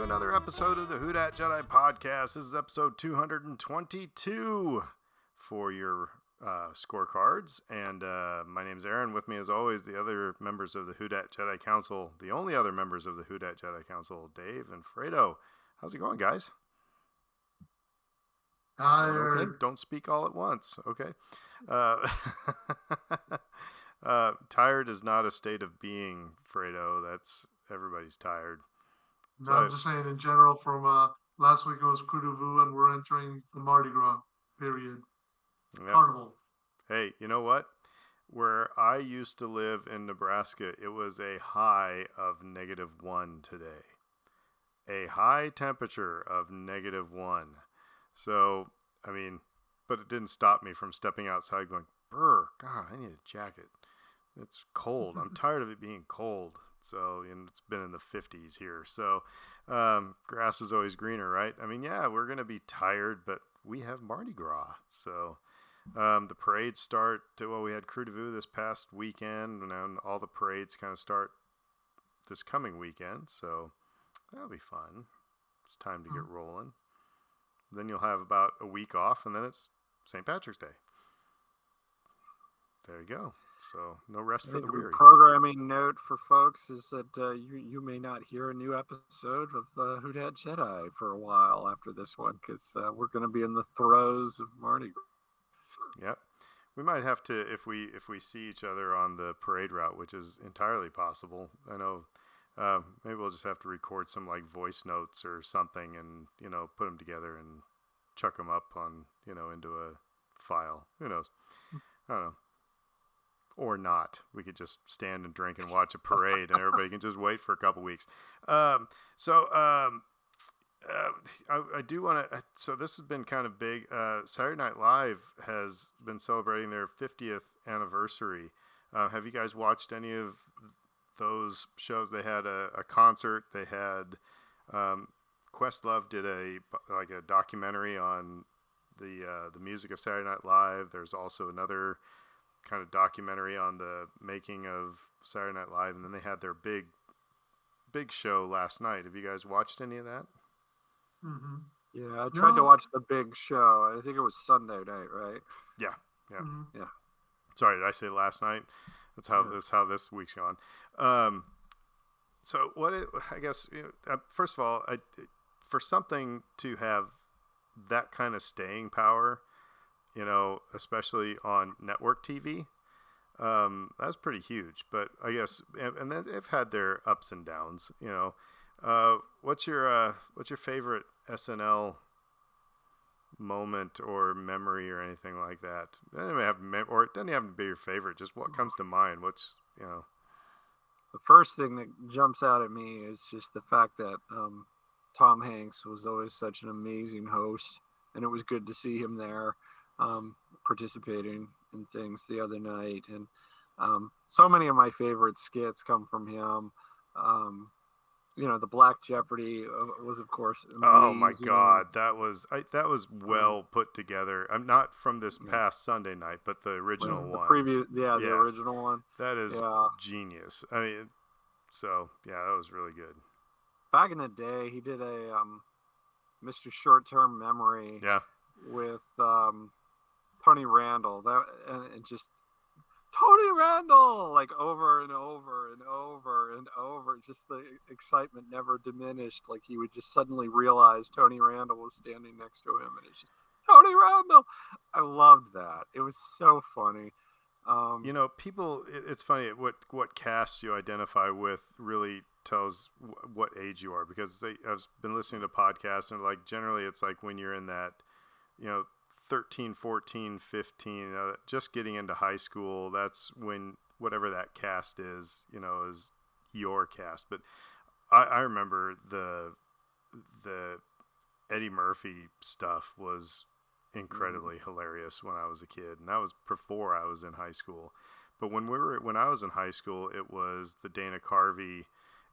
to another episode of the Who Dat Jedi podcast. This is episode 222 for your scorecards. And my name's Aaron. With me, as always, the other members of the Who Dat Jedi Council, the only other members of the Who Dat Jedi Council, Dave and Fredo. How's it going, guys? Tired. Okay. Don't speak all at once. Okay. Tired is not a state of being, Fredo. That's everybody's tired. No, I'm just saying in general. From last week it was Kudu-Vu, and we're entering the Mardi Gras period. Yep. Carnival. Hey, you know what? Where I used to live in Nebraska, it was a high of -1 today. A high temperature of -1. So, I mean, but it didn't stop me from stepping outside going, brr, God, I need a jacket. It's cold. I'm tired of it being cold. So, and it's been in the 50s here. So, grass is always greener, right? I mean, yeah, we're going to be tired, but we have Mardi Gras. So, the parades start, we had Kudu-Vu this past weekend, and then all the parades kind of start this coming weekend. So, that'll be fun. It's time to get rolling. Then you'll have about a week off, and then it's St. Patrick's Day. There you go. So no rest for the weary. Programming note for folks is that you may not hear a new episode of Who Dat Jedi for a while after this one, because we're going to be in the throes of Mardi Gras. Yep. We might have to, if we see each other on the parade route, which is entirely possible. I know maybe we'll just have to record some like voice notes or something and, put them together and chuck them up on, into a file. Who knows? I don't know. Or not. We could just stand and drink and watch a parade and everybody can just wait for a couple weeks. I do want to, so this has been kind of big. Saturday Night Live has been celebrating their 50th anniversary. Have you guys watched any of those shows? They had a concert. They had Questlove did a documentary on the music of Saturday Night Live. There's also another kind of documentary on the making of Saturday Night Live, and then they had their big show last night. Have you guys watched any of that? Mm-hmm. Yeah, I tried to watch the big show. I think it was Sunday night, right? Yeah. Mm-hmm. Yeah. Sorry, did I say last night? That's how this week's gone. So I guess first of all, for something to have that kind of staying power, especially on network TV, that's pretty huge. But I guess, and then they've had their ups and downs. What's your favorite SNL moment or memory or anything like that? It doesn't have to be your favorite. Just what comes to mind. What's The first thing that jumps out at me is just the fact that Tom Hanks was always such an amazing host, and it was good to see him there. Participating in things the other night, and so many of my favorite skits come from him. The Black Jeopardy was, of course, amazing. Oh my God, that was well put together. I'm not from this past Sunday night, but the original one. The original one. That is genius. I mean, that was really good. Back in the day, he did a Mr. Short-Term Memory. Yeah. With Tony Randall, and just Tony Randall, like over and over and over and over. Just the excitement never diminished. Like he would just suddenly realize Tony Randall was standing next to him, and it's just Tony Randall. I loved that. It was so funny. People. It's funny what cast you identify with really tells what age you are, because I've been listening to podcasts and generally it's like when you're in that 13, 14, 15, just getting into high school, that's when whatever that cast is your cast. But I remember the Eddie Murphy stuff was incredibly hilarious when I was a kid, and that was before I was in high school. But when I was in high school, it was the Dana Carvey,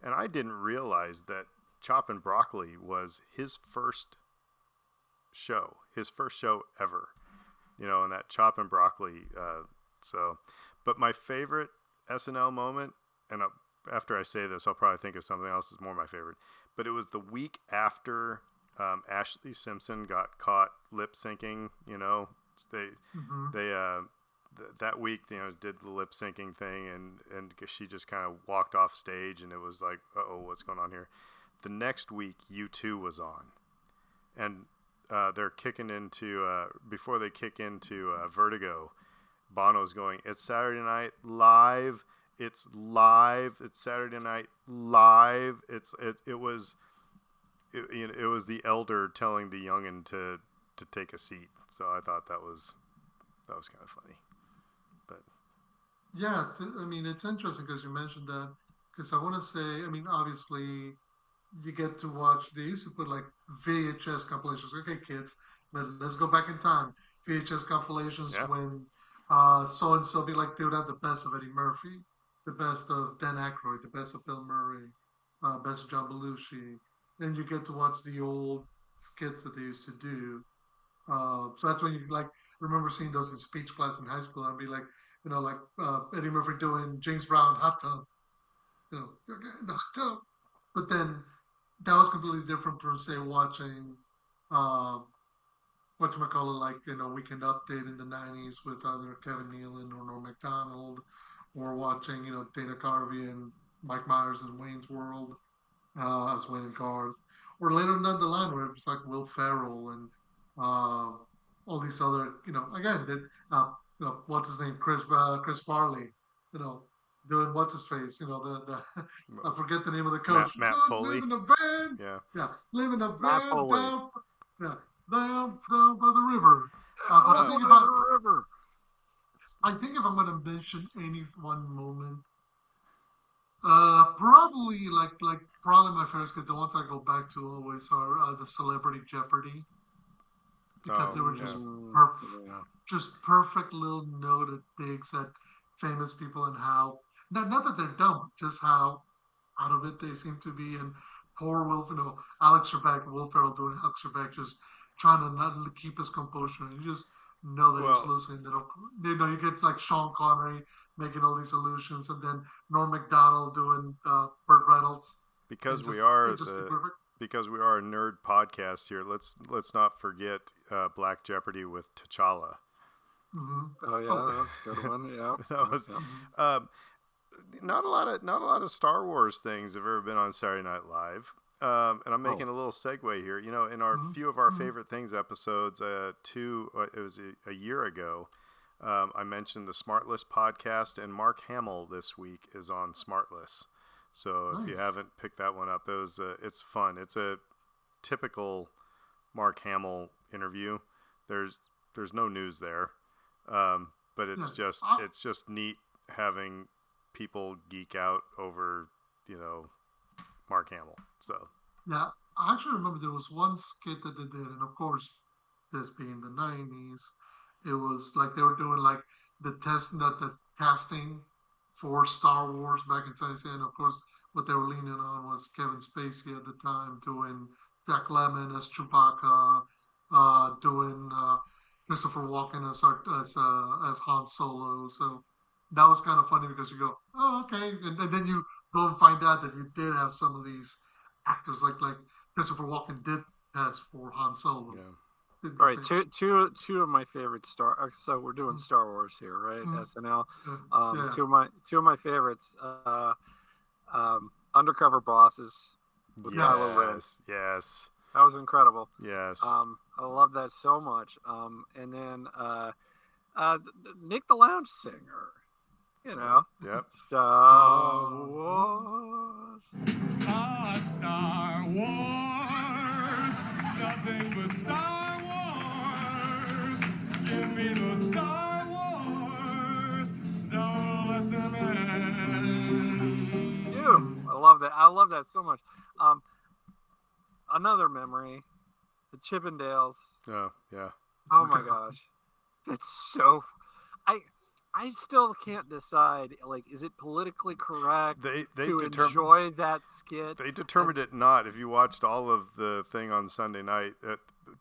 and I didn't realize that Choppin' Broccoli was his first show ever, and that Choppin' Broccoli. But my favorite SNL moment, and after I say this, I'll probably think of something else that's more my favorite. but it was the week after Ashley Simpson got caught lip syncing. You know, they that week, you know, did the lip syncing thing, and she just kind of walked off stage, and it was like, uh-oh, what's going on here? The next week, U2 was on, and they're kicking into before they kick into Vertigo. Bono's going, it's Saturday Night Live. It's live. It's Saturday Night Live. It was the elder telling the youngin to take a seat. So I thought that was kind of funny. But yeah, I mean, it's interesting because you mentioned that. Because I want to say, I mean, obviously, you get to watch. They used to put like VHS compilations. Okay, kids, let's go back in time. VHS compilations when so and so, they would have the best of Eddie Murphy, the best of Dan Aykroyd, the best of Bill Murray, best of John Belushi, and you get to watch the old skits that they used to do. So that's when you like remember seeing those in speech class in high school and be like, you know, like Eddie Murphy doing James Brown Hot Tub, you know, you're getting the hot tub. But then that was completely different from say watching whatchamacallit, like, you know, Weekend Update in the 90s with either Kevin Nealon or Norm Macdonald, or watching, you know, Dana Carvey and Mike Myers in Wayne's World as Wayne and Garth, or later down the line where it's like Will Ferrell and all these other, you know, again, you know, what's his name, Chris Farley, you know, doing what's his face, you know, the I forget the name of the coach. Matt Foley. Live in a van. Yeah, live in a van down. Yeah. Down by the river. I think if I'm going to mention any one moment, probably probably my favorites, because the ones I go back to always are the Celebrity Jeopardy, because they were just perfect little noted digs at famous people and how not that they're dumb, just how out of it they seem to be. And poor Will, you know, Alex Trebek, Will Ferrell doing Alex Trebek, just trying to not keep his composure, and you just know that he's losing. You know, you get like Sean Connery making all these illusions, and then Norm Macdonald doing Burt Reynolds. Because we are a nerd podcast here, let's not forget Black Jeopardy with T'Challa. Mm-hmm. Oh yeah, that's a good one. Yeah, that was. Not a lot of Star Wars things have ever been on Saturday Night Live. And I'm making a little segue here. You know, in our few of our favorite things episodes, it was a year ago, I mentioned the Smartless podcast, and Mark Hamill this week is on Smartless. So if you haven't picked that one up, it's fun. It's a typical Mark Hamill interview. There's no news there, but it's just neat having people geek out over, you know, Mark Hamill. So yeah, I actually remember there was one skit that they did, and of course, this being the 90s, it was like they were doing like the casting for Star Wars back in 1977. And of course, what they were leaning on was Kevin Spacey at the time doing Jack Lemmon as Chewbacca, doing Christopher Walken as Han Solo. So that was kind of funny because you go, oh, okay, and then you go and find out that you did have some of these actors like Christopher Walken did test for Han Solo. Yeah. All right, two of my favorite So we're doing Star Wars here, right? SNL. Two of my favorites. Undercover Bosses with Kylo Ren. Yes. That was incredible. Yes. I love that so much. And then Nick the Lounge Singer. You know. Yep. Star Wars. Star Wars. Nothing but Star Wars. Give me the Star Wars. Don't let them end. Dude, I love that so much. Another memory, the Chippendales. Oh, yeah. Oh my gosh. That's so I still can't decide, like, is it politically correct to enjoy that skit? They determined it not. If you watched all of the thing on Sunday night,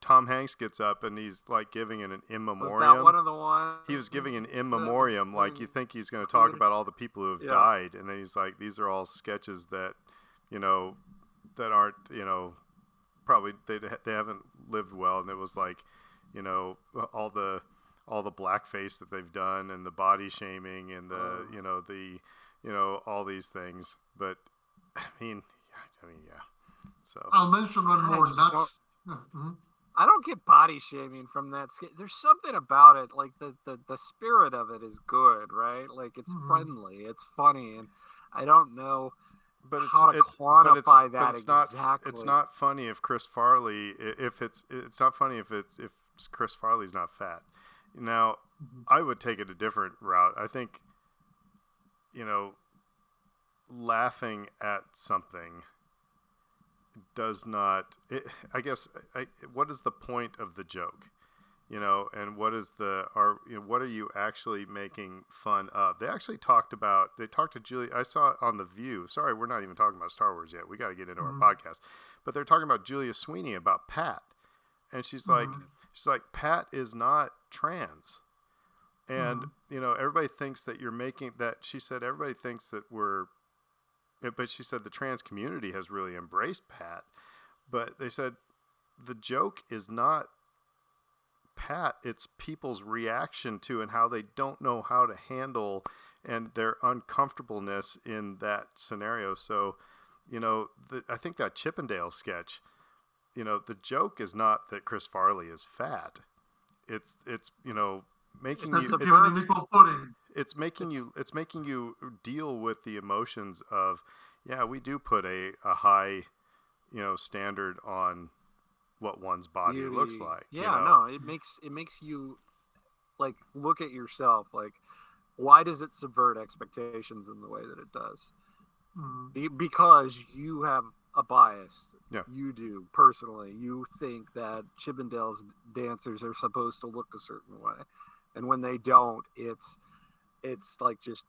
Tom Hanks gets up and he's, like, giving an in memoriam. Was that one of the ones? He was giving an in memoriam, like, you think he's going to talk about all the people who have died, and then he's like, these are all sketches that, you know, that aren't, probably they haven't lived well, and it was like, all the blackface that they've done and the body shaming and all these things. But I mean, yeah. So I'll mention one more. just Mhm. I don't get body shaming from that skit. There's something about it, like the spirit of it is good, right? Like it's Mhm. friendly, it's funny, and I don't know but how to quantify that it's exactly. it's not funny if Chris Farley it's not funny if Chris Farley's not fat. Now, Mhm. I would take it a different route. I think, laughing at something does not. What is the point of the joke? And what is what are you actually making fun of? They talked to Julia. I saw on The View. Sorry, we're not even talking about Star Wars yet. We got to get into our podcast. But they're talking about Julia Sweeney about Pat. And she's like, Pat is not trans. And, everybody thinks that you're making that. She said, everybody thinks that but she said the trans community has really embraced Pat. But they said the joke is not Pat, it's people's reaction to and how they don't know how to handle and their uncomfortableness in that scenario. So, I think that Chippendale sketch, the joke is not that Chris Farley is fat. It's making It's you giving an equal footing. it's making you deal with the emotions of, yeah, we do put a high, standard on what one's body Beauty. looks like. Yeah, no, it makes you like look at yourself. Like, why does it subvert expectations in the way that it does? Because you have a bias. Yeah. You do personally. You think that Chippendales dancers are supposed to look a certain way, and when they don't, it's like just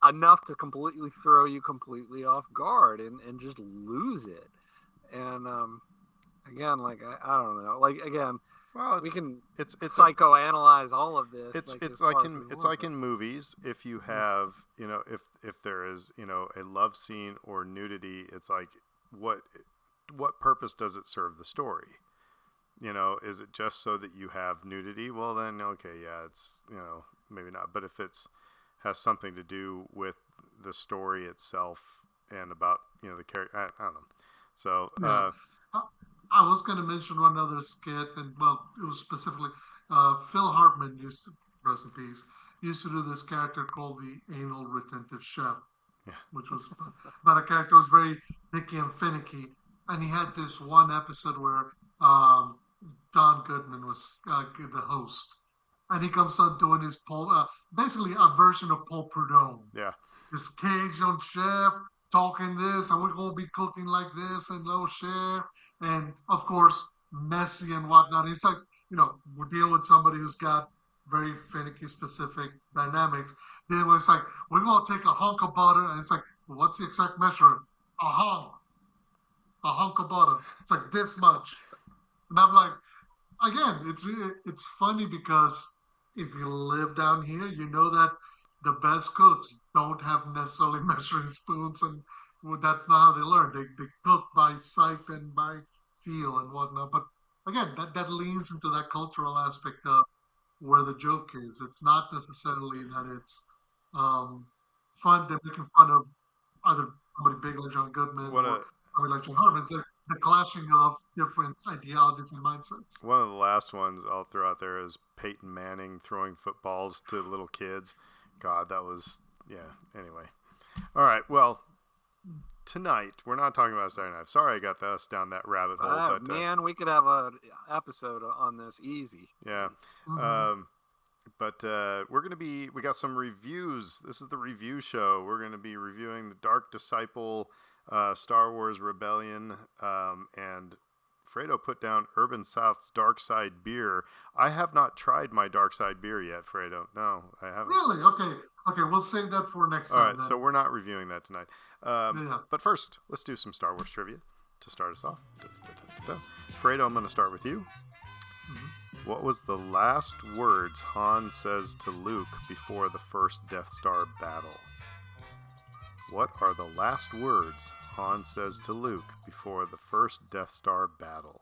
enough to completely throw you completely off guard and just lose it. And again, like I don't know, like again, well, we can it's psychoanalyze all of this. It's like in movies. If you have, if there is, a love scene or nudity, it's like what purpose does it serve the story? Is it just so that you have nudity? Well, then okay, yeah, it's maybe not. But if it's has something to do with the story itself and about the character, I don't know. So I was going to mention one other skit, and well, it was specifically Phil Hartman used to, rest in peace, used to do this character called the anal retentive chef, which was about a character who was very picky and finicky, and he had this one episode where Don Goodman was the host, and he comes out doing his basically a version of Paul Prudhomme. Yeah. This Cajun chef talking this, and we're gonna be cooking like this, and low share, and of course messy and whatnot. It's like we're dealing with somebody who's got very finicky, specific dynamics. Then it's like we're gonna take a hunk of butter, and it's like, well, what's the exact measurement? A hunk of butter. It's like this much, and I'm like, again, it's funny because if you live down here, you know that the best cooks don't have necessarily measuring spoons, and that's not how they learn. They cook by sight and by feel and whatnot. But again, that leans into that cultural aspect of where the joke is. It's not necessarily that it's fun. They're making fun of either somebody big like John Goodman or somebody like John Hartman. It's the clashing of different ideologies and mindsets. One of the last ones I'll throw out there is Peyton Manning throwing footballs to little kids. God, that was, anyway. All right, well, tonight, we're not talking about Saturday Night. Sorry I got us down that rabbit hole. But man, we could have an episode on this easy. Yeah. But we got some reviews. This is the review show. We're going to be reviewing The Dark Disciple, Star Wars Rebellion, and Fredo put down Urban South's Dark Side beer. I have not tried my Dark Side beer yet, Fredo. No, I haven't. Really? Okay, we'll save that for next time. All right, then. so we're not reviewing that tonight. But first, let's do some Star Wars trivia to start us off. Fredo, I'm going to start with you. Mm-hmm. What was the last words Han says to Luke before the first Death Star battle? What are the last words Han says to Luke before the first Death Star battle?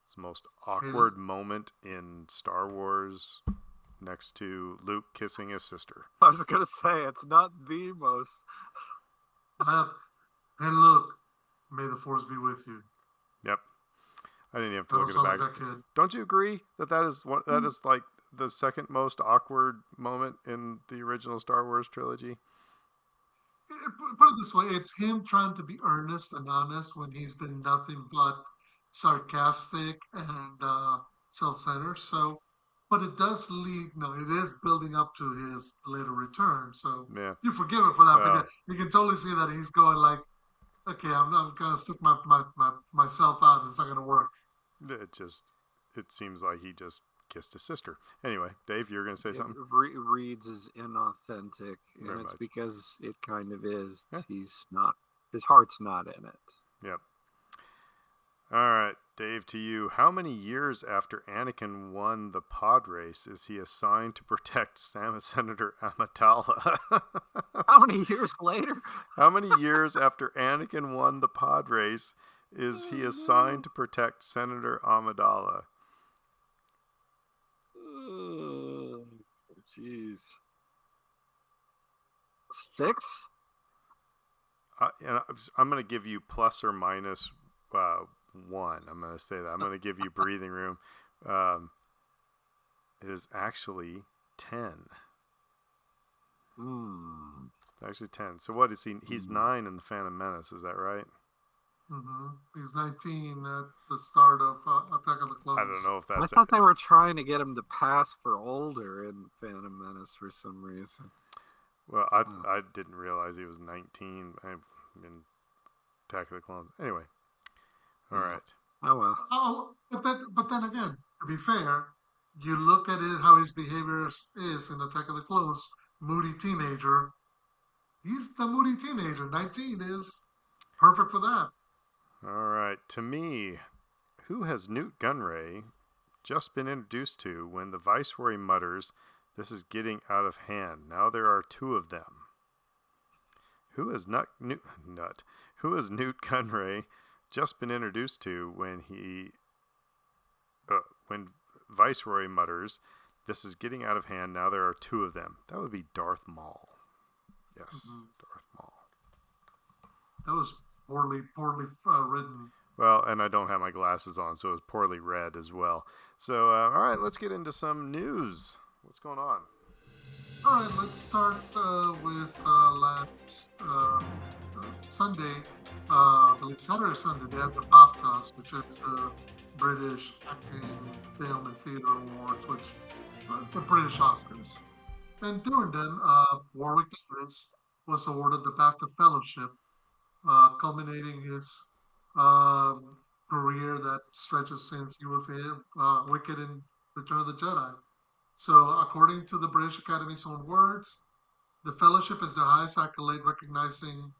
It's the most awkward moment in Star Wars, next to Luke kissing his sister. I was gonna say it's not the most. And look, may the force be with you. Yep. I didn't even have to That look don't at the sound back. like that kid. Don't you agree that is that is like the second most awkward moment in the original Star Wars trilogy? Put it this way, it's him trying to be earnest and honest when he's been nothing but sarcastic and self-centered. So, but it does lead. No, it is building up to his later return. So Yeah. you forgive him for that. Well. But you can totally see that he's going like, okay, I'm gonna stick myself out. It's not gonna work. It seems like he just kissed his sister. Anyway, Dave, you're going to say something? Reeds is inauthentic, Very and it's much. because it kind of is. Yeah. He's not. His heart's not in it. Yep. All right, Dave, to you. How many years after Anakin won the pod race is he assigned to protect Senator Amidala? How many years later? How many years after Anakin won the pod race is he assigned to protect Senator Amidala? Jeez. 6? I'm going to give you plus or minus 1. I'm going to say that. I'm going to give you breathing room. It is actually 10. It's actually 10. So what is he? He's 9 in the Phantom Menace. Is that right? He's 19 at the start of Attack of the Clones. I don't know if that's. I thought they were trying to get him to pass for older in Phantom Menace for some reason. Well, I didn't realize he was 19 in Attack of the Clones. Anyway, all right. Oh well. Oh, but then again, to be fair, you look at it how his behavior is in Attack of the Clones, moody teenager. He's the moody teenager. 19 is perfect for that. All right. To me, who has Newt Gunray just been introduced to when the Viceroy mutters, "This is getting out of hand. Now there are 2 of them." Who has Newt Gunray just been introduced to when Viceroy mutters, "This is getting out of hand. Now there are 2 of them"? That would be Darth Maul. Yes, Darth Maul. That was poorly written. Well, and I don't have my glasses on, so it was poorly read as well. So, all right, let's get into some news. What's going on? All right, let's start with last Sunday. I believe Saturday or Sunday, they had the BAFTAs, which is the British Acting, Film, and Theatre Awards, which the British Oscars. And during them, Warwick Davis was awarded the BAFTA Fellowship, culminating his career that stretches since he was Wicked in Return of the Jedi. So, according to the British Academy's own words, the fellowship is the highest accolade recognizing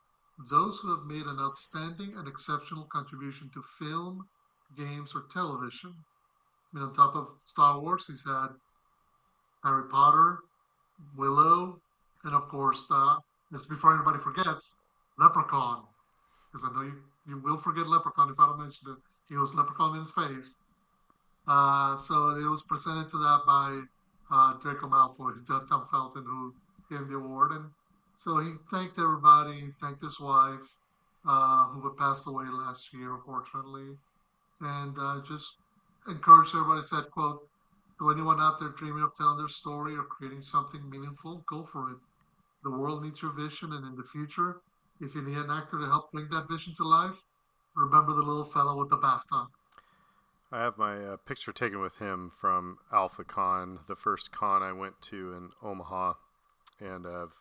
those who have made an outstanding and exceptional contribution to film, games, or television. I mean, on top of Star Wars, he's had Harry Potter, Willow, and of course, just before anybody forgets, Leprechaun. Because I know you will forget Leprechaun if I don't mention it. He was Leprechaun in space. So it was presented to that by Draco Malfoy, Tom Felton, who gave the award. And so he thanked everybody. He thanked his wife, who had passed away last year, unfortunately. And just encouraged everybody, said, quote, "To anyone out there dreaming of telling their story or creating something meaningful, go for it. The world needs your vision, and in the future, if you need an actor to help bring that vision to life, remember the little fellow with the BAFTA." I have my picture taken with him from Alpha Con, the first con I went to in Omaha, and I've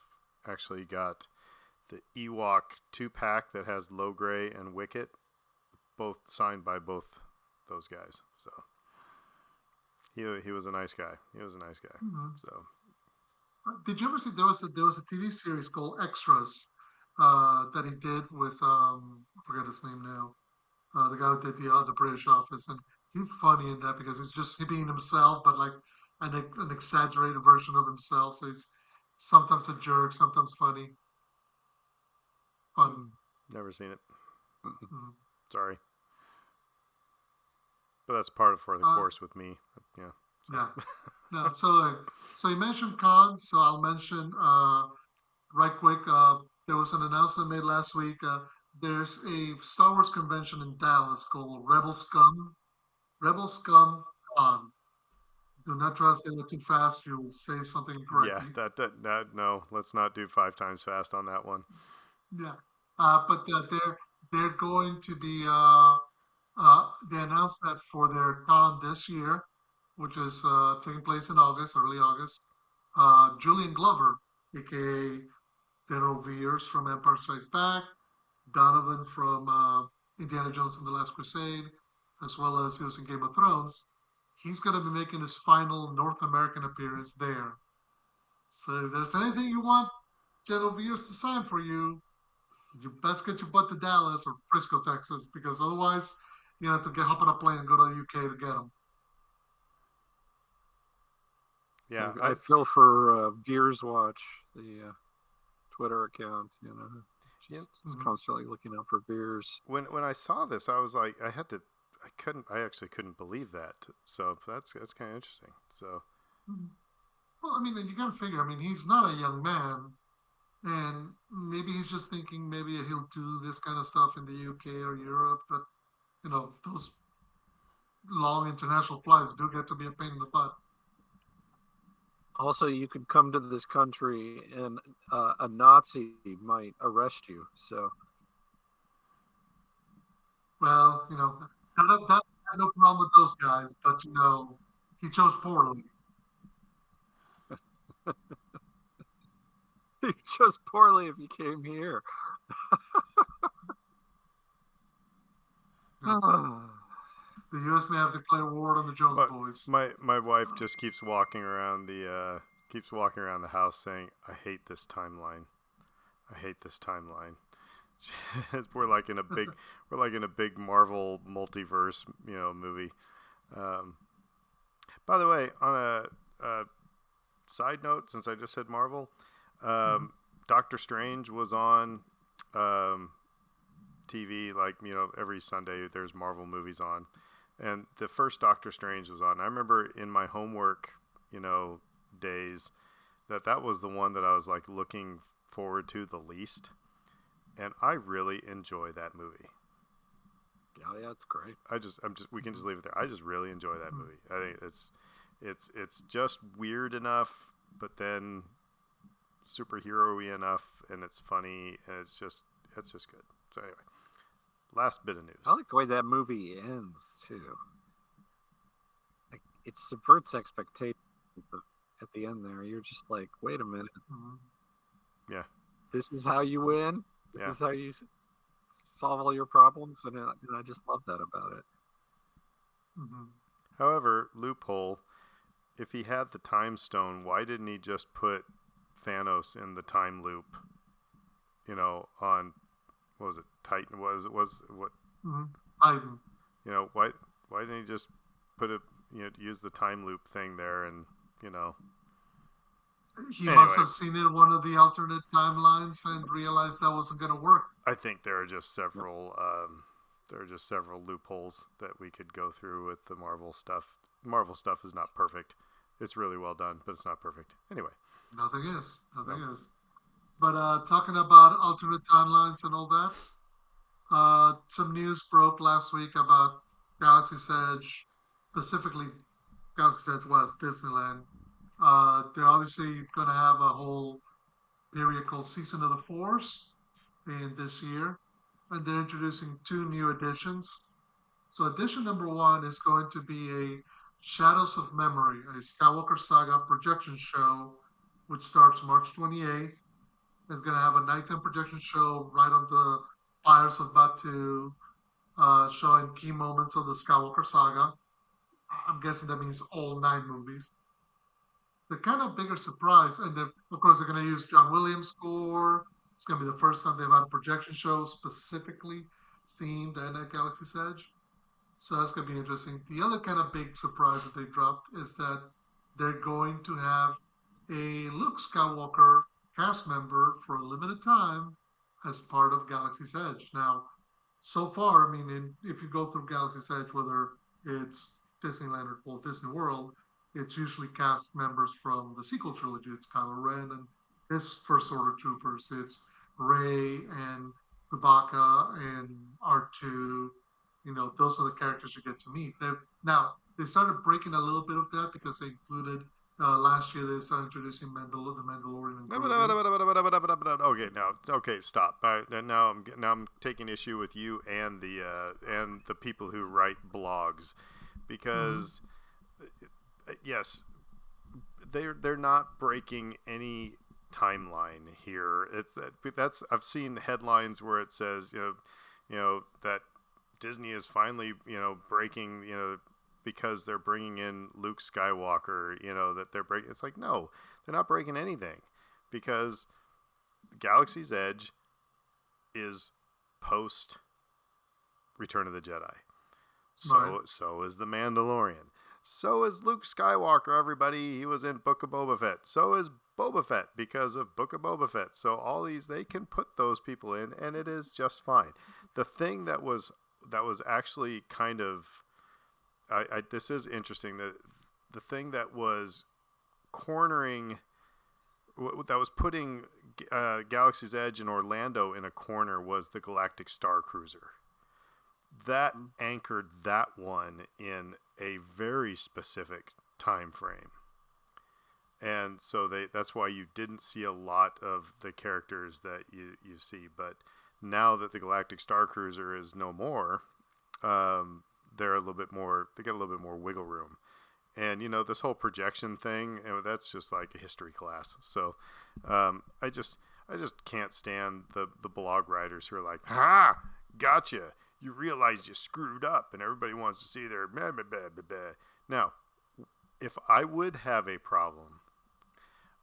actually got the Ewok 2-pack that has Logray and Wicket, both signed by both those guys. So he was a nice guy. So Did you ever see there was a TV series called Extras that he did with I forget his name now, the guy who did the British Office, and he's funny in that because he's just he being himself, but like an exaggerated version of himself. So he's sometimes a jerk, sometimes funny. fun. Never seen it. Mhm. Sorry. But that's part of for the course with me. Yeah. Yeah. No. So you mentioned cons. So I'll mention right quick. There was an announcement made last week. There's a Star Wars convention in Dallas called Rebel Scum. Rebel Scum Con. Do not try to say that too fast. You'll say something Yeah, incorrectly. that no, let's not do 5 times fast on that one. Yeah. But they're going to be. They announced that for their con this year, which is taking place in August, early August. Julian Glover, aka General Veers from Empire Strikes Back, Donovan from Indiana Jones and the Last Crusade, as well as he was in Game of Thrones. He's going to be making his final North American appearance there. So if there's anything you want General Veers to sign for you, you best get your butt to Dallas or Frisco, Texas, because otherwise you have to hop on a plane and go to the UK to get them. Yeah, I feel for Gears Watch, the Twitter account. Just constantly looking out for Veers. When I saw this, I was like, I actually couldn't believe that. So that's kind of interesting. So. Well, I mean, you got to figure. I mean, he's not a young man, and maybe he's just thinking maybe he'll do this kind of stuff in the UK or Europe, but those long international flights do get to be a pain in the butt. Also, you could come to this country and a Nazi might arrest you. So, well, I have no problem with those guys, but he chose poorly. He chose poorly if you came here. The U.S. may have declared war on the Jones boys. My wife just keeps walking around the house saying, "I hate this timeline. I hate this timeline." we're like in a big Marvel multiverse movie. By the way, on a side note, since I just said Marvel, Doctor Strange was on TV every Sunday. There's Marvel movies on, and the first Doctor Strange was on. I remember in my homework days that was the one that I was like looking forward to the least, and I really enjoy that movie. Yeah, it's great. We can just leave it there. I just really enjoy that movie. I think it's just weird enough, but then superhero-y enough, and it's funny, and it's just good. So anyway, last bit of news. I like the way that movie ends too. Like it subverts expectations, but at the end there, you're just like, wait a minute. Yeah. This is how you win. This is how you solve all your problems, and I just love that about it. However, loophole. If he had the time stone, why didn't he just put Thanos in the time loop? On what was it? Titan was what? Titan. Why didn't he just put it? Use the time loop thing there, and He must have seen it in one of the alternate timelines and realized that wasn't going to work. I think there are just several. There are just several loopholes that we could go through with the Marvel stuff. Marvel stuff is not perfect. It's really well done, but it's not perfect. Anyway. Nothing is. But talking about alternate timelines and all that, some news broke last week about Galaxy's Edge, specifically Galaxy's Edge West, Disneyland. They're obviously going to have a whole period called Season of the Force in this year, and they're introducing 2 new additions. So edition number 1 is going to be a Shadows of Memory, a Skywalker Saga projection show, which starts March 28th. It's going to have a nighttime projection show right on the fires of Batuu, showing key moments of the Skywalker Saga. I'm guessing that means all 9 movies. The kind of bigger surprise, and then, of course, they're going to use John Williams' score. It's going to be the first time they've had a projection show specifically themed at Galaxy's Edge. So that's going to be interesting. The other kind of big surprise that they dropped is that they're going to have a Luke Skywalker cast member for a limited time as part of Galaxy's Edge. Now, so far, I mean, if you go through Galaxy's Edge, whether it's Disneyland or Walt Disney World, it's usually cast members from the sequel trilogy. It's Kylo Ren and his First Order troopers. It's Rey and Chewbacca and R2. You know, those are the characters you get to meet. Now, they started breaking a little bit of that because they included last year. They started introducing the Mandalorian and Grogu. Okay, stop. Now I'm taking issue with you and the people who write blogs, because yes, they're not breaking any timeline here. That's I've seen headlines where it says that Disney is finally breaking because they're bringing in Luke Skywalker, that they're breaking. It's like, no, they're not breaking anything, because Galaxy's Edge is post Return of the Jedi. So is The Mandalorian. So is Luke Skywalker, everybody. He was in Book of Boba Fett. So is Boba Fett because of Book of Boba Fett. So all these, they can put those people in, and it is just fine. The thing that was actually kind of, this is interesting, that the thing that was cornering, that was putting Galaxy's Edge and Orlando in a corner, was the Galactic Star Cruiser. That anchored that one in a very specific time frame. And so that's why you didn't see a lot of the characters that you see. But now that the Galactic Star Cruiser is no more, they're a little bit more, they get a little bit more wiggle room. And, this whole projection thing, that's just like a history class. So I just can't stand the blog writers who are like, ha, gotcha. You realize you screwed up and everybody wants to see their blah, blah, blah, blah, blah. Now, if I would have a problem,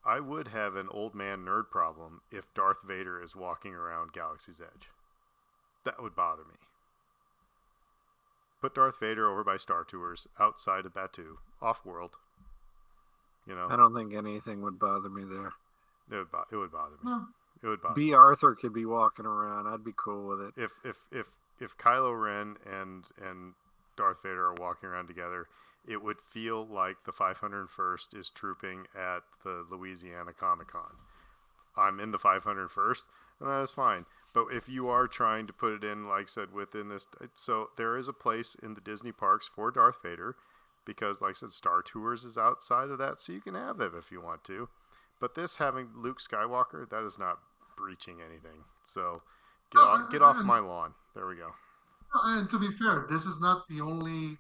I would have an old man nerd problem if Darth Vader is walking around Galaxy's Edge. That would bother me. Put Darth Vader over by Star Tours, outside of Batuu, off-world. I don't think anything would bother me there. It would bother me. No. It would bother B. Arthur could be walking around. I'd be cool with it. If Kylo Ren and Darth Vader are walking around together, it would feel like the 501st is trooping at the Louisiana Comic-Con. I'm in the 501st, and that is fine. But if you are trying to put it in, like I said, within this, so there is a place in the Disney parks for Darth Vader, because, like I said, Star Tours is outside of that, so you can have it if you want to. But this having Luke Skywalker, that is not breaching anything. So get off my lawn. There we go. And to be fair, this is not the only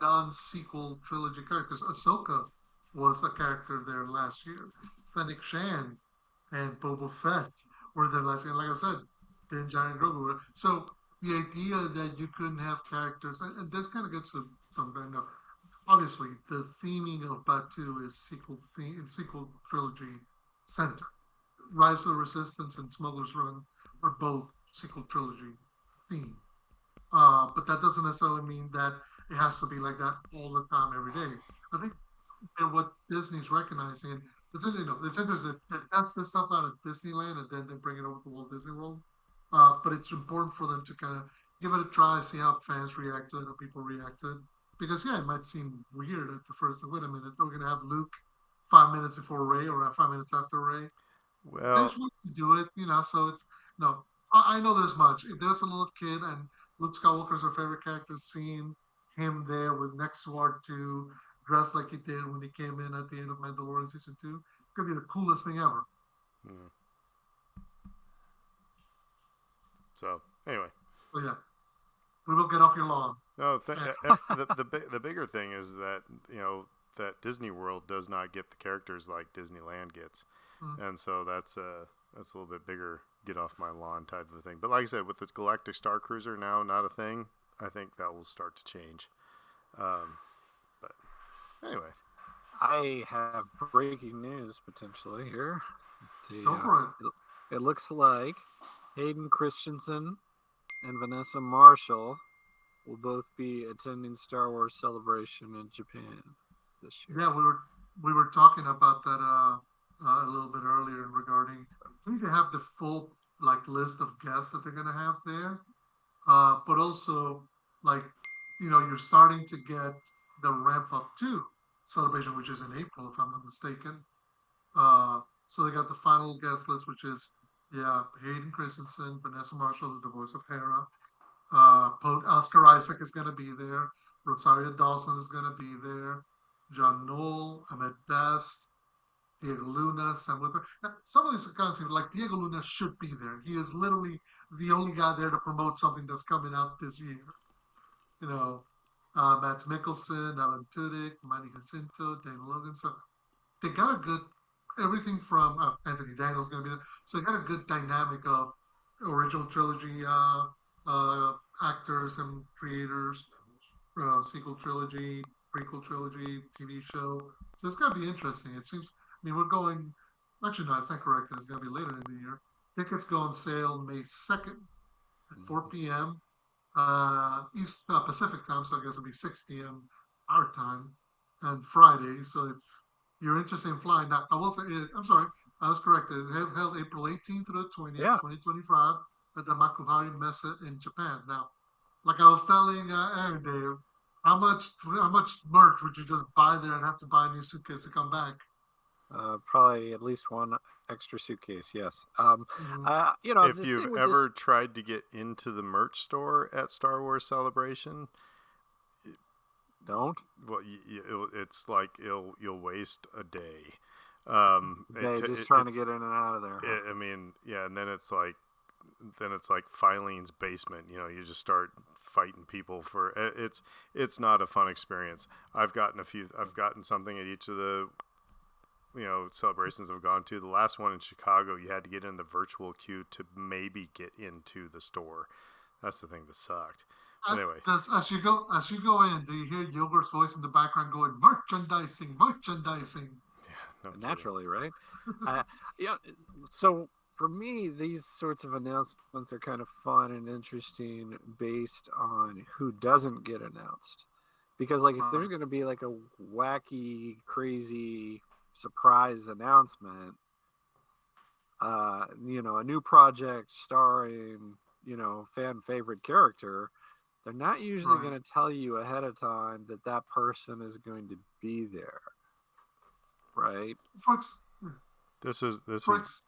non-sequel trilogy character, because Ahsoka was a character there last year. Fennec Shand and Boba Fett were there last year. Like I said, Din Djarin and Grogu. So the idea that you couldn't have characters, and this kind of gets to something. No, obviously, the theming of Batuu is sequel trilogy center. Rise of the Resistance and Smuggler's Run are both sequel trilogy theme. But that doesn't necessarily mean that it has to be like that all the time, every day. I think what Disney's recognizing, it's interesting that that's the stuff out of Disneyland and then they bring it over to Walt Disney World. But it's important for them to kind of give it a try, see how fans react to it, how people react to it. Because, it might seem weird at the first, wait a minute, we're going to have Luke 5 minutes before Rey or 5 minutes after Rey. Well, They just want to do it, so it's, I know this much. If there's a little kid and Luke Skywalker's our favorite character, seeing him there with next to R2, dressed like he did when he came in at the end of Mandalorian Season 2, it's going to be the coolest thing ever. So, anyway. But yeah, we will get off your lawn. No, the bigger thing is that, that Disney World does not get the characters like Disneyland gets. And so that's a little bit bigger, get off my lawn type of a thing. But like I said, with this Galactic Star Cruiser now not a thing, I think that will start to change. But anyway. I have breaking news potentially here. Go for it. It looks like Hayden Christensen and Vanessa Marshall will both be attending Star Wars Celebration in Japan this year. Yeah, we were talking about that a little bit earlier regarding. I think they have the full like list of guests that they're gonna have there. But also like you're starting to get the ramp up to celebration, which is in April, if I'm not mistaken. So they got the final guest list, which is Hayden Christensen, Vanessa Marshall, who's the voice of Hera. Oscar Isaac is going to be there. Rosario Dawson is going to be there. John Knoll, Ahmed Best, Diego Luna, Sam Whipper. Now, some of these guys, like Diego Luna, should be there. He is literally the only guy there to promote something that's coming out this year. Mads Mikkelsen, Alan Tudyk, Manny Jacinto, Daniel Logan. So they got a good everything from Anthony Daniels going to be there. So they got a good dynamic of original trilogy actors and creators, sequel trilogy, prequel trilogy, TV show. So it's going to be interesting. It seems. I mean, we're going. Actually, no, it's not correct. It's going to be later in the year. Tickets go on sale May 2nd at 4 p.m. East Pacific time, so I guess it'll be 6 p.m. our time, and Friday. So if you're interested in flying, now I will say, I'm sorry, I was correct. It held April 18th to the 20th, 2025, at the Makuhari Messe in Japan. Now, like I was telling Aaron, Dave, how much merch would you just buy there and have to buy a new suitcase to come back? Probably at least one extra suitcase. Yes. If you've ever tried to get into the merch store at Star Wars Celebration, don't. Well, it's like you'll waste a day. Just trying to get in and out of there. Huh? I mean, yeah, and then it's like Filene's basement. You just start fighting people for it's not a fun experience. I've gotten something at each of the celebrations I've gone to. The last one in Chicago, you had to get in the virtual queue to maybe get into the store. That's the thing that sucked. Anyway, as you go in, do you hear Yogurt's voice in the background going merchandising? Yeah, no naturally, right? So for me, these sorts of announcements are kind of fun and interesting based on who doesn't get announced. Because if there's going to be like a wacky, crazy surprise announcement, a new project starring, fan favorite character, they're not usually going to tell you ahead of time that person is going to be there, right? This is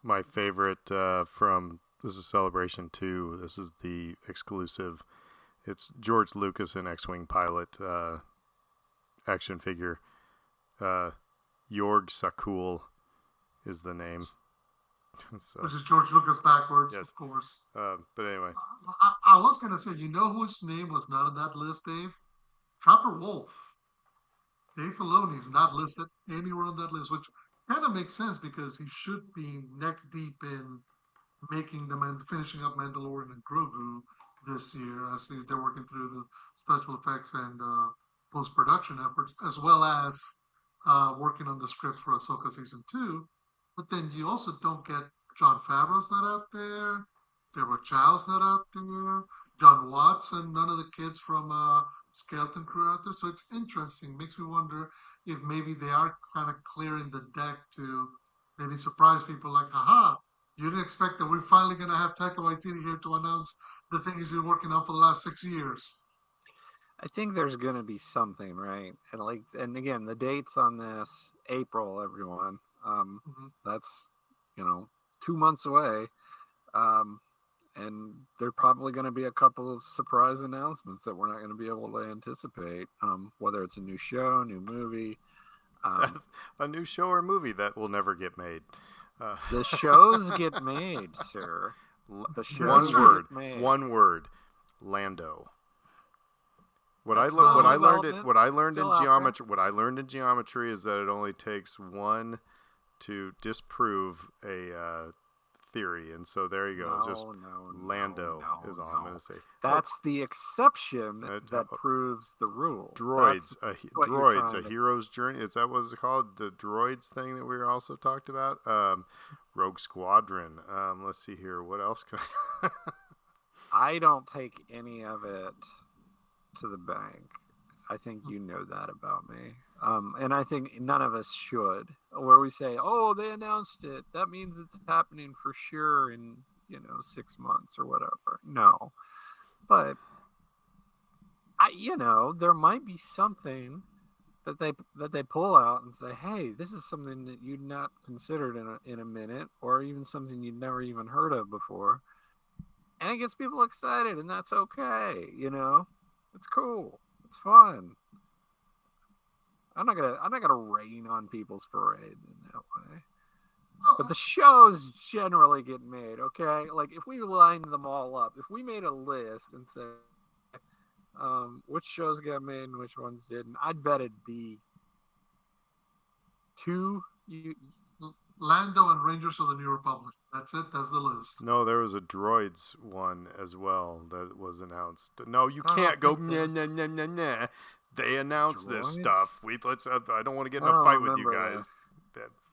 my favorite this is Celebration 2. This is the exclusive. It's George Lucas, an X-Wing pilot action figure. Jorg Sakul is the name. So, which is George Lucas backwards, yes. Of course. But anyway. I was going to say, whose name was not on that list, Dave? Trapper Wolf. Dave Filoni is not listed anywhere on that list, which kind of makes sense because he should be neck deep in finishing up Mandalorian and Grogu this year as they're working through the special effects and post-production efforts, as well as working on the scripts for Ahsoka Season 2. But then you also don't get Jon Favreau's not out there. Deborah Chow's not out there. John Watts and none of the kids from Skeleton Crew out there. So it's interesting. Makes me wonder if maybe they are kind of clearing the deck to maybe surprise people like, haha, you didn't expect that we're finally going to have Taika Waititi here to announce the thing he's been working on for the last 6 years. I think there's going to be something, right? And again, the dates on this, April, everyone. That's 2 months away, and there are probably going to be a couple of surprise announcements that we're not going to be able to anticipate, whether it's a new show, new movie, a new show or movie that will never get made. The shows get made, sir. The shows One word, Lando. What I learned in geometry is that it only takes one to disprove a theory, and so there you go. Lando is all I'm going to say. That's the exception that proves the rule. Droids, a hero's journey. Is that what it's called? The droids thing that we were also talked about. Rogue Squadron. Let's see here. What else can I don't take any of it to the bank. I think you know that about me. And I think none of us should. Where we say, oh, they announced it. That means it's happening for sure in 6 months or whatever. No, but there might be something that they pull out and say, hey, this is something that you'd not considered in a minute, or even something you'd never even heard of before, and it gets people excited, and that's okay. It's cool, it's fun. I'm not gonna rain on people's parade in that way. But the shows generally get made, okay? Like, if we lined them all up, if we made a list and said, which shows got made and which ones didn't, I'd bet it'd be 2. Lando and Rangers of the New Republic. That's it. That's the list. No, there was a Droids one as well that was announced. No, you can't go nah, nah, nah, nah, nah. They announced this stuff. I don't want to get in a fight with you guys.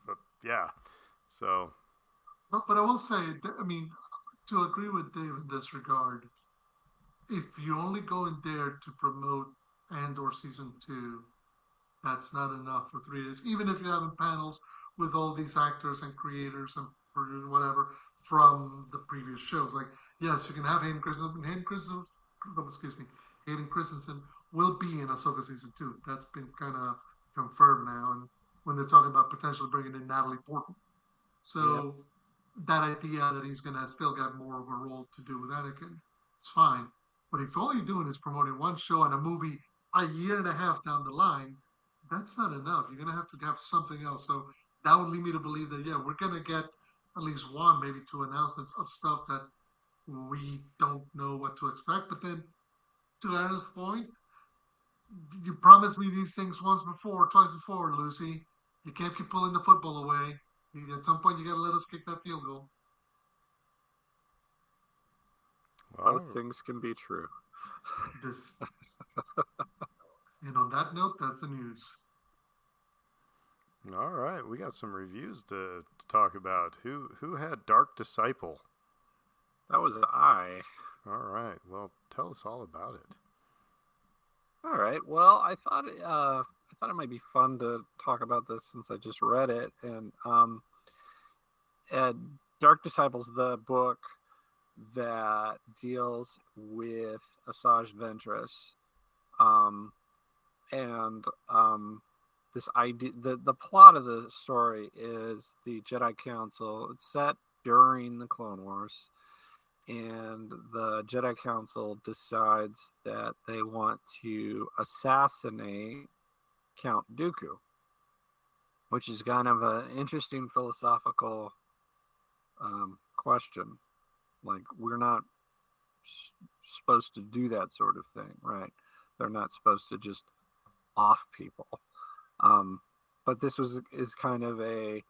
But yeah. So. But I will say, I mean, to agree with Dave in this regard, if you only go in there to promote Andor season 2, that's not enough for 3 days. Even if you're having panels with all these actors and creators and whatever from the previous shows. Like, yes, you can have Hayden Christensen. Hayden Christensen will be in Ahsoka season 2. That's been kind of confirmed now. And when they're talking about potentially bringing in Natalie Portman. So that idea that he's going to still got more of a role to do with Anakin, it's fine. But if all you're doing is promoting one show and a movie a year and a half down the line, that's not enough. You're going to have something else. So that would lead me to believe that, we're going to get at least 1, maybe 2 announcements of stuff that we don't know what to expect. But then, to Anna's point, you promised me these things twice before, Lucy. You can't keep pulling the football away. At some point, you got to let us kick that field goal. Wow. Both things can be true. And on that note, that's the news. All right, we got some reviews to talk about. Who had Dark Disciple? That was I. All right, well, tell us all about it. All right, well, I thought it might be fun to talk about this since I just read it. And Dark Disciple's the book that deals with Asajj Ventress, this idea, the plot of the story is the Jedi Council. It's set during the Clone Wars, and the Jedi Council decides that they want to assassinate Count Dooku, which is kind of an interesting philosophical question. Like, we're not supposed to do that sort of thing, right? They're not supposed to just off people. But this is kind of the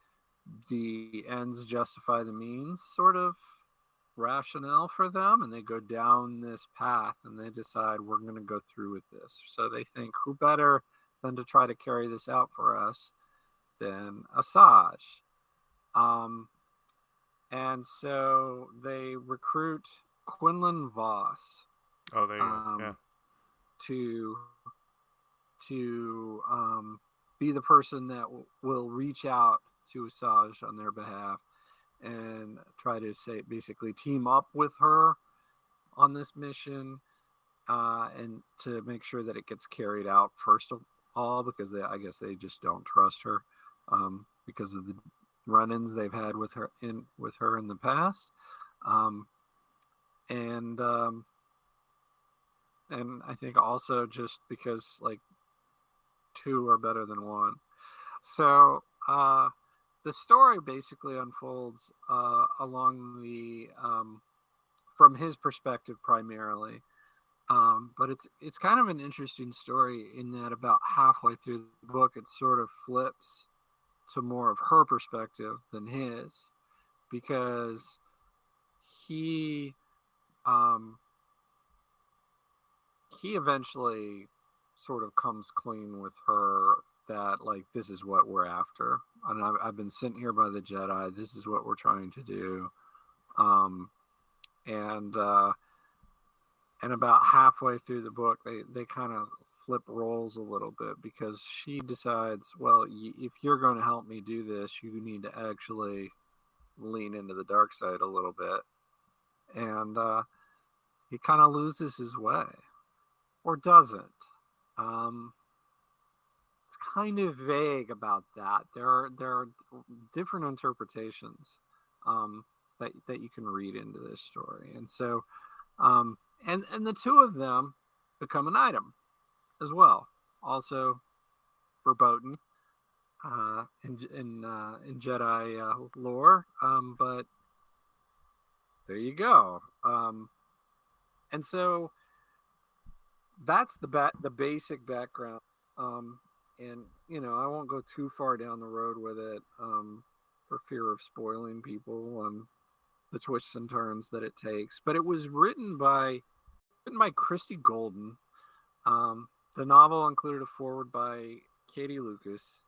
ends justify the means sort of rationale for them, and they go down this path and they decide we're going to go through with this. So they think, who better than to try to carry this out for us than Asajj? And so they recruit Quinlan Vos. Oh, there you go. Yeah. To be the person that will reach out to Asajj on their behalf and try to basically team up with her on this mission, and to make sure that it gets carried out first of all, because I guess they just don't trust her, because of the run-ins they've had with her in the past, and I think also just because, like, 2 are better than 1. So the story basically unfolds along the from his perspective primarily, but it's kind of an interesting story in that about halfway through the book it sort of flips to more of her perspective than his, because he eventually sort of comes clean with her that, like, this is what we're after, and I've been sent here by the Jedi. This is what we're trying to do, and about halfway through the book, they kind of flip roles a little bit, because she decides, well, if you're going to help me do this, you need to actually lean into the dark side a little bit, and he kind of loses his way, or doesn't. Um, it's kind of vague about that. There are different interpretations that you can read into this story, and so and the two of them become an item as well, also verboten in Jedi lore. But there you go. And so that's the basic background. And I won't go too far down the road with it for fear of spoiling people on the twists and turns that it takes. But it was written by Christy Golden. The novel included a foreword by Katie Lucas,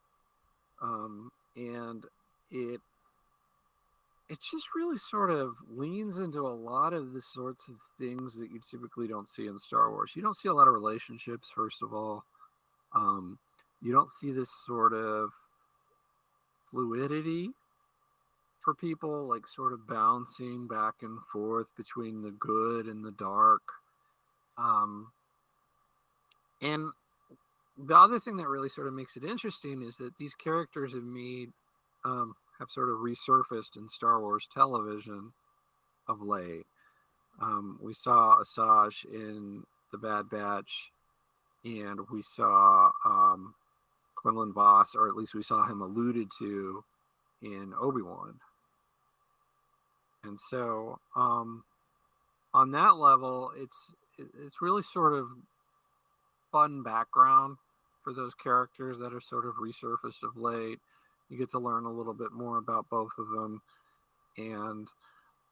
and it just really sort of leans into a lot of the sorts of things that you typically don't see in Star Wars. You don't see a lot of relationships, first of all. You don't see this sort of fluidity for people, like sort of bouncing back and forth between the good and the dark. And the other thing that really sort of makes it interesting is that these characters have sort of resurfaced in Star Wars television of late. We saw Asajj in The Bad Batch, and we saw Quinlan Vos, or at least we saw him alluded to in Obi-Wan. And so on that level, it's really sort of fun background for those characters that are sort of resurfaced of late. You get to learn a little bit more about both of them. And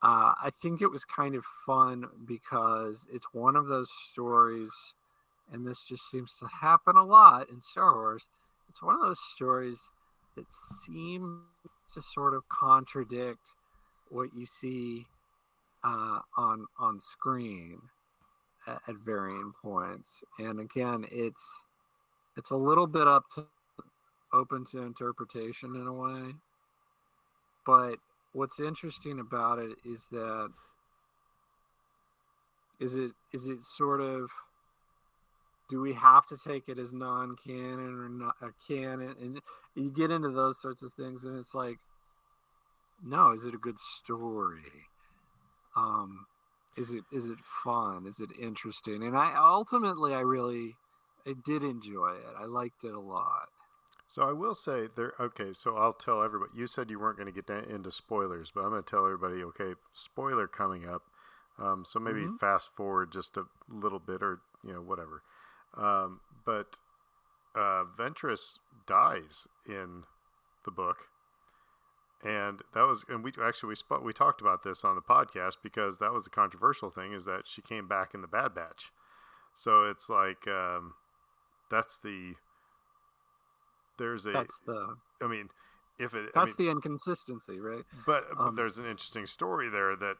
I think it was kind of fun because it's one of those stories, and this just seems to happen a lot in Star Wars. It's one of those stories that seems to sort of contradict what you see on screen at varying points. And again, it's a little bit open to interpretation in a way. But what's interesting about it is that is it sort of, do we have to take it as non-canon or not a canon? And you get into those sorts of things, and it's like, no, is it a good story? Is it fun? Is it interesting? And I did enjoy it. I liked it a lot. So I will say there. Okay, so I'll tell everybody. You said you weren't going to get into spoilers, but I'm going to tell everybody. Okay, spoiler coming up. So maybe fast forward just a little bit, or whatever. But Ventress dies in the book, and we talked about this on the podcast because that was the controversial thing, is that she came back in the Bad Batch. So it's like that's the inconsistency, right? But there's an interesting story there that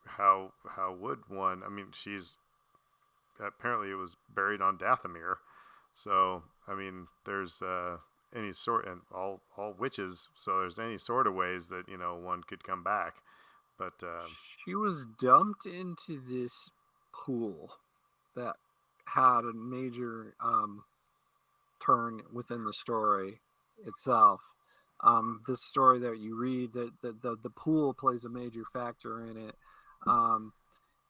how would one? I mean, she's apparently it was buried on Dathomir, so I mean, there's any sort, and all witches, so there's any sort of ways that one could come back. But she was dumped into this pool that had a major turn within the story itself. This story that you read, that the pool plays a major factor in it.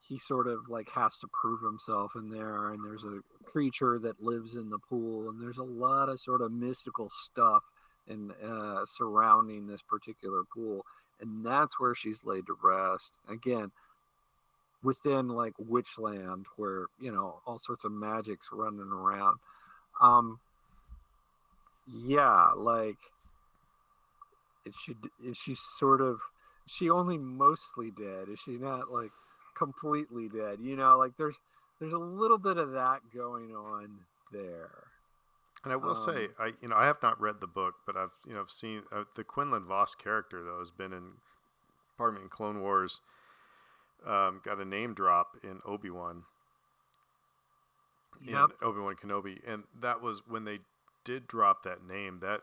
He sort of like has to prove himself in there, and there's a creature that lives in the pool, and there's a lot of sort of mystical stuff and surrounding this particular pool, and that's where she's laid to rest. Again, within like Witchland, where all sorts of magic's running around. Yeah, like is she only mostly dead? Is she not like completely dead? Like there's a little bit of that going on there. And I will say, I have not read the book, but I've seen the Quinlan Vos character, though, has been in Clone Wars. Got a name drop in Obi-Wan. Yep. In Obi-Wan Kenobi, and that was when they did drop that name. That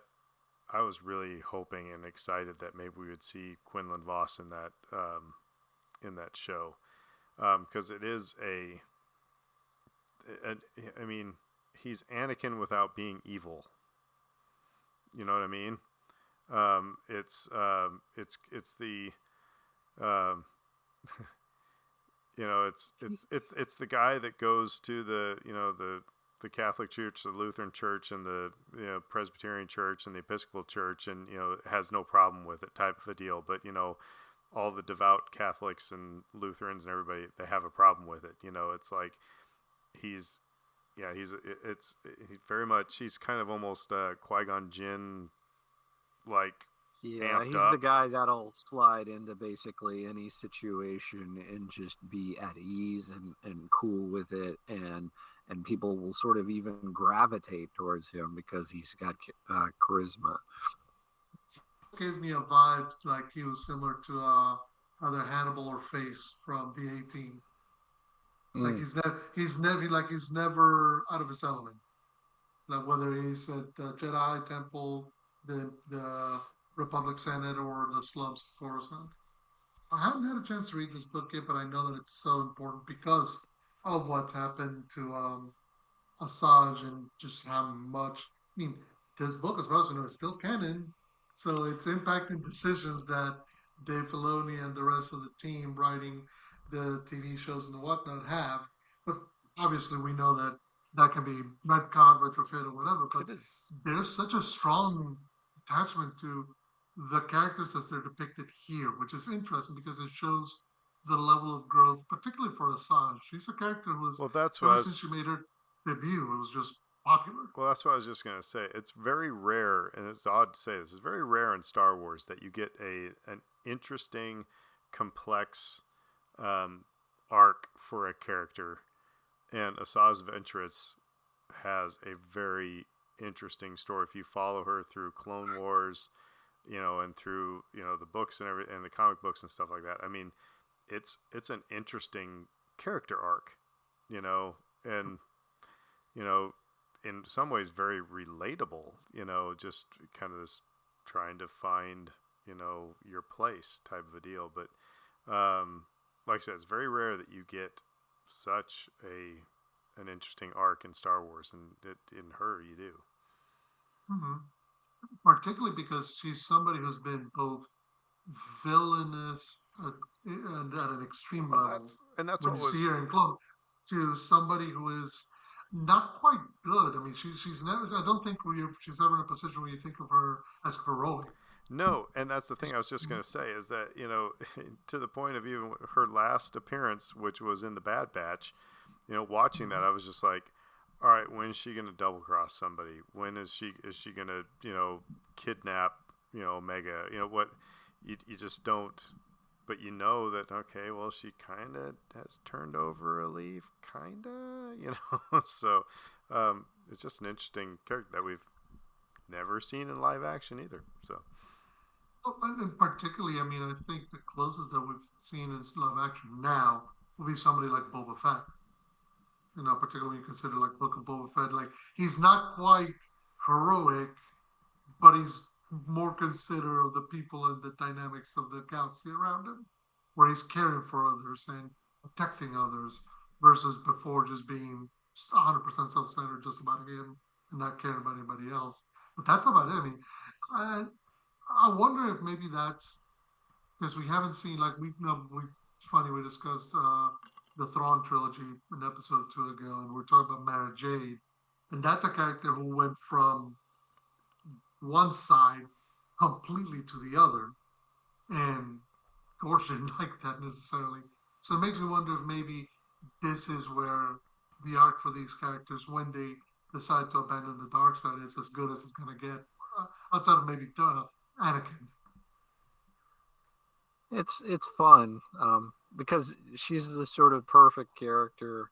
I was really hoping and excited that maybe we would see Quinlan Vos in that show. because it is I mean, he's Anakin without being evil. You know what I mean? It's the um, it's the guy that goes to the Catholic Church, the Lutheran Church, and the Presbyterian Church and the Episcopal Church, and has no problem with it, type of a deal. But all the devout Catholics and Lutherans and everybody, they have a problem with it. It's like he's very much, he's kind of almost Qui-Gon Jinn, like. Yeah, he's up. the guy that'll slide into basically any situation and just be at ease and cool with it, and people will sort of even gravitate towards him because he's got charisma. Gave me a vibe like he was similar to either Hannibal or Face from the 18. Like he's never out of his element. Like whether he's at the Jedi Temple, the Republic Senate, or the slums of Coruscant. I haven't had a chance to read this book yet, but I know that it's so important because of what's happened to Asajj and just how much. I mean, this book, as far as I know, is still canon, so it's impacting decisions that Dave Filoni and the rest of the team writing the TV shows and whatnot have. But obviously, we know that can be retconned, retrofit, or whatever. But there's such a strong attachment to the characters as they're depicted here, which is interesting because it shows the level of growth, particularly for Asajj. She's a character who was, ever since she made her debut, it was just popular. Well, that's what I was just going to say. It's very rare, and it's odd to say this, it's very rare in Star Wars that you get an interesting, complex arc for a character. And Asajj Ventress has a very interesting story. If you follow her through Clone Wars, and through the books and everything, and the comic books and stuff like that. I mean, it's an interesting character arc, and in some ways very relatable. Just kind of this trying to find your place type of a deal. But like I said, it's very rare that you get such an interesting arc in Star Wars, and in her you do. Mm-hmm. Particularly because she's somebody who's been both villainous and at an extreme level. That's when what you was... see her in Clone, to somebody who is not quite good. I mean, she's never. I don't think she's ever in a position where you think of her as heroic. No, and that's the thing I was just going to say is that to the point of even her last appearance, which was in the Bad Batch, watching that, I was just like, all right, when is she going to double cross somebody? When is she going to, kidnap, Omega? What you just don't, but that, okay, well, she kind of has turned over a leaf, kind of, so it's just an interesting character that we've never seen in live action either. So. And particularly, I mean, I think the closest that we've seen in live action now will be somebody like Boba Fett. Particularly when you consider like Book of Boba Fett, like he's not quite heroic, but he's more considerate of the people and the dynamics of the galaxy around him, where he's caring for others and protecting others, versus before just being 100% self-centered, just about him and not caring about anybody else. But that's about it. I mean, I wonder if maybe that's because we haven't seen, like funny, we discussed the Thrawn trilogy in episode 2 ago, and we're talking about Mara Jade, and that's a character who went from one side completely to the other, and Gorge didn't like that necessarily. So it makes me wonder if maybe this is where the arc for these characters, when they decide to abandon the dark side, is as good as it's going to get, outside of maybe Anakin. It's fun because she's the sort of perfect character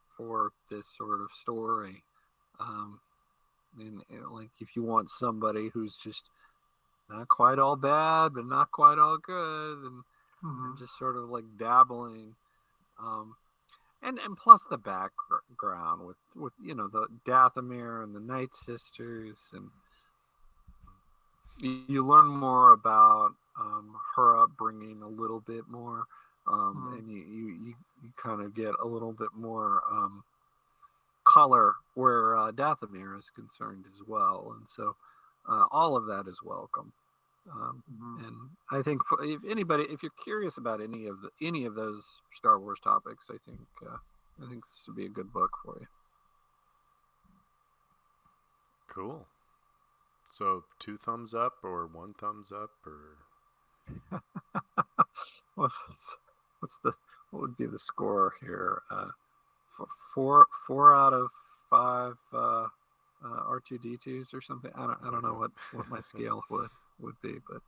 for this sort of story. And like if you want somebody who's just not quite all bad, but not quite all good, and just sort of like dabbling, and plus the background with the Dathomir and the Night Sisters, and you learn more about her upbringing a little bit more. Mhm. and you kind of get a little bit more color where Dathomir is concerned as well, and so all of that is welcome. Mhm. And I think if you're curious about any of those Star Wars topics, I think this would be a good book for you. Cool. So 2 thumbs up or 1 thumbs up or what's, what's the what would be the score here? Four out of five R2D2s or something. I don't know what my scale would be, but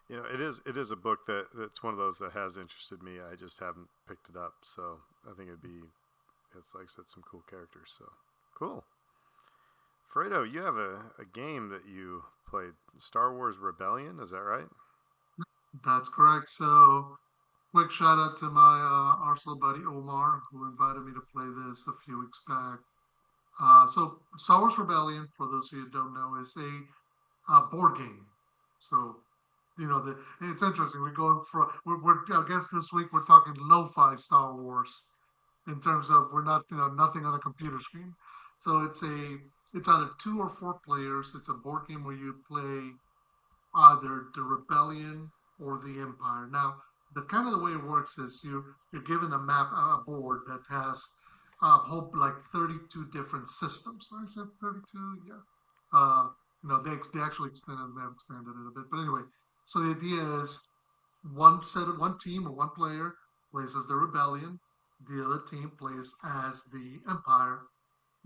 it is a book that's one of those that has interested me. I just haven't picked it up, so I think it's like I said, some cool characters. So cool. Fredo, you have a game that you played, Star Wars Rebellion. Is that right? That's correct. So, quick shout out to my Arsenal buddy Omar, who invited me to play this a few weeks back. So, Star Wars Rebellion, for those of you who don't know, is a board game. So, it's interesting. We're going for we're I guess this week we're talking lo-fi Star Wars in terms of we're not nothing on a computer screen. So it's either 2 or 4 players. It's a board game where you play either the rebellion or the empire. Now, the way it works is you're given a board that has a whole like 32 different systems. Right? Is that 32? Yeah. Uh, they actually expanded it a bit. But anyway, so the idea is one team or one player plays as the rebellion, the other team plays as the empire.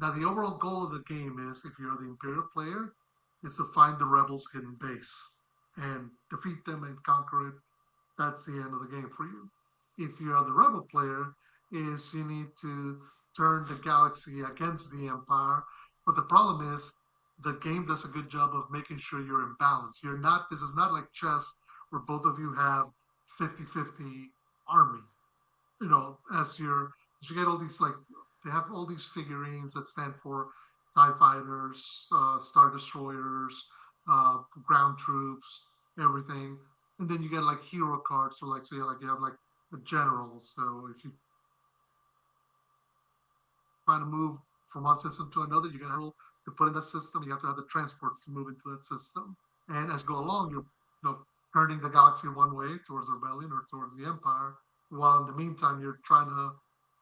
Now, the overall goal of the game is, if you're the Imperial player, is to find the rebels' hidden base and defeat them and conquer it. That's the end of the game for you. If you're the rebel player, is you need to turn the galaxy against the Empire. But the problem is, the game does a good job of making sure you're in balance. You're not. This is not like chess where both of you have 50-50 army. As you get all these, like, they have all these figurines that stand for TIE fighters, Star Destroyers, ground troops, everything. And then you get like hero cards, you have like a general. So if you trying to move from one system to another, you get a to put in that system. You have to have the transports to move into that system. And as you go along, you're turning the galaxy one way towards the rebellion or towards the empire, while in the meantime you're trying to,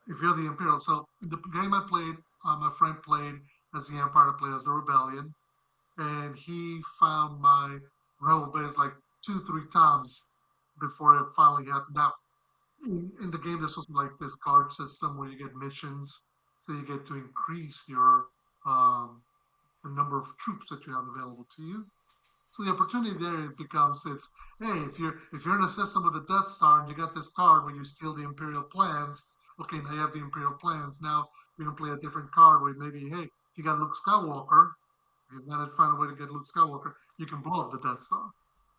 if you're the imperial. So the game I played, my friend played as the empire, I played as the rebellion, and he found my rebel base like 2-3 times before it finally happened. Now in the game, there's also like this card system where you get missions, so you get to increase your um, the number of troops that you have available to you. So the opportunity there becomes, it's, hey, if you're in a system with a Death Star and you got this card where you steal the Imperial plans, okay, now you have the Imperial plans. Now you can play a different card where maybe, hey, if you got Luke Skywalker, you've got to find a way to get Luke Skywalker, you can blow up the Death Star.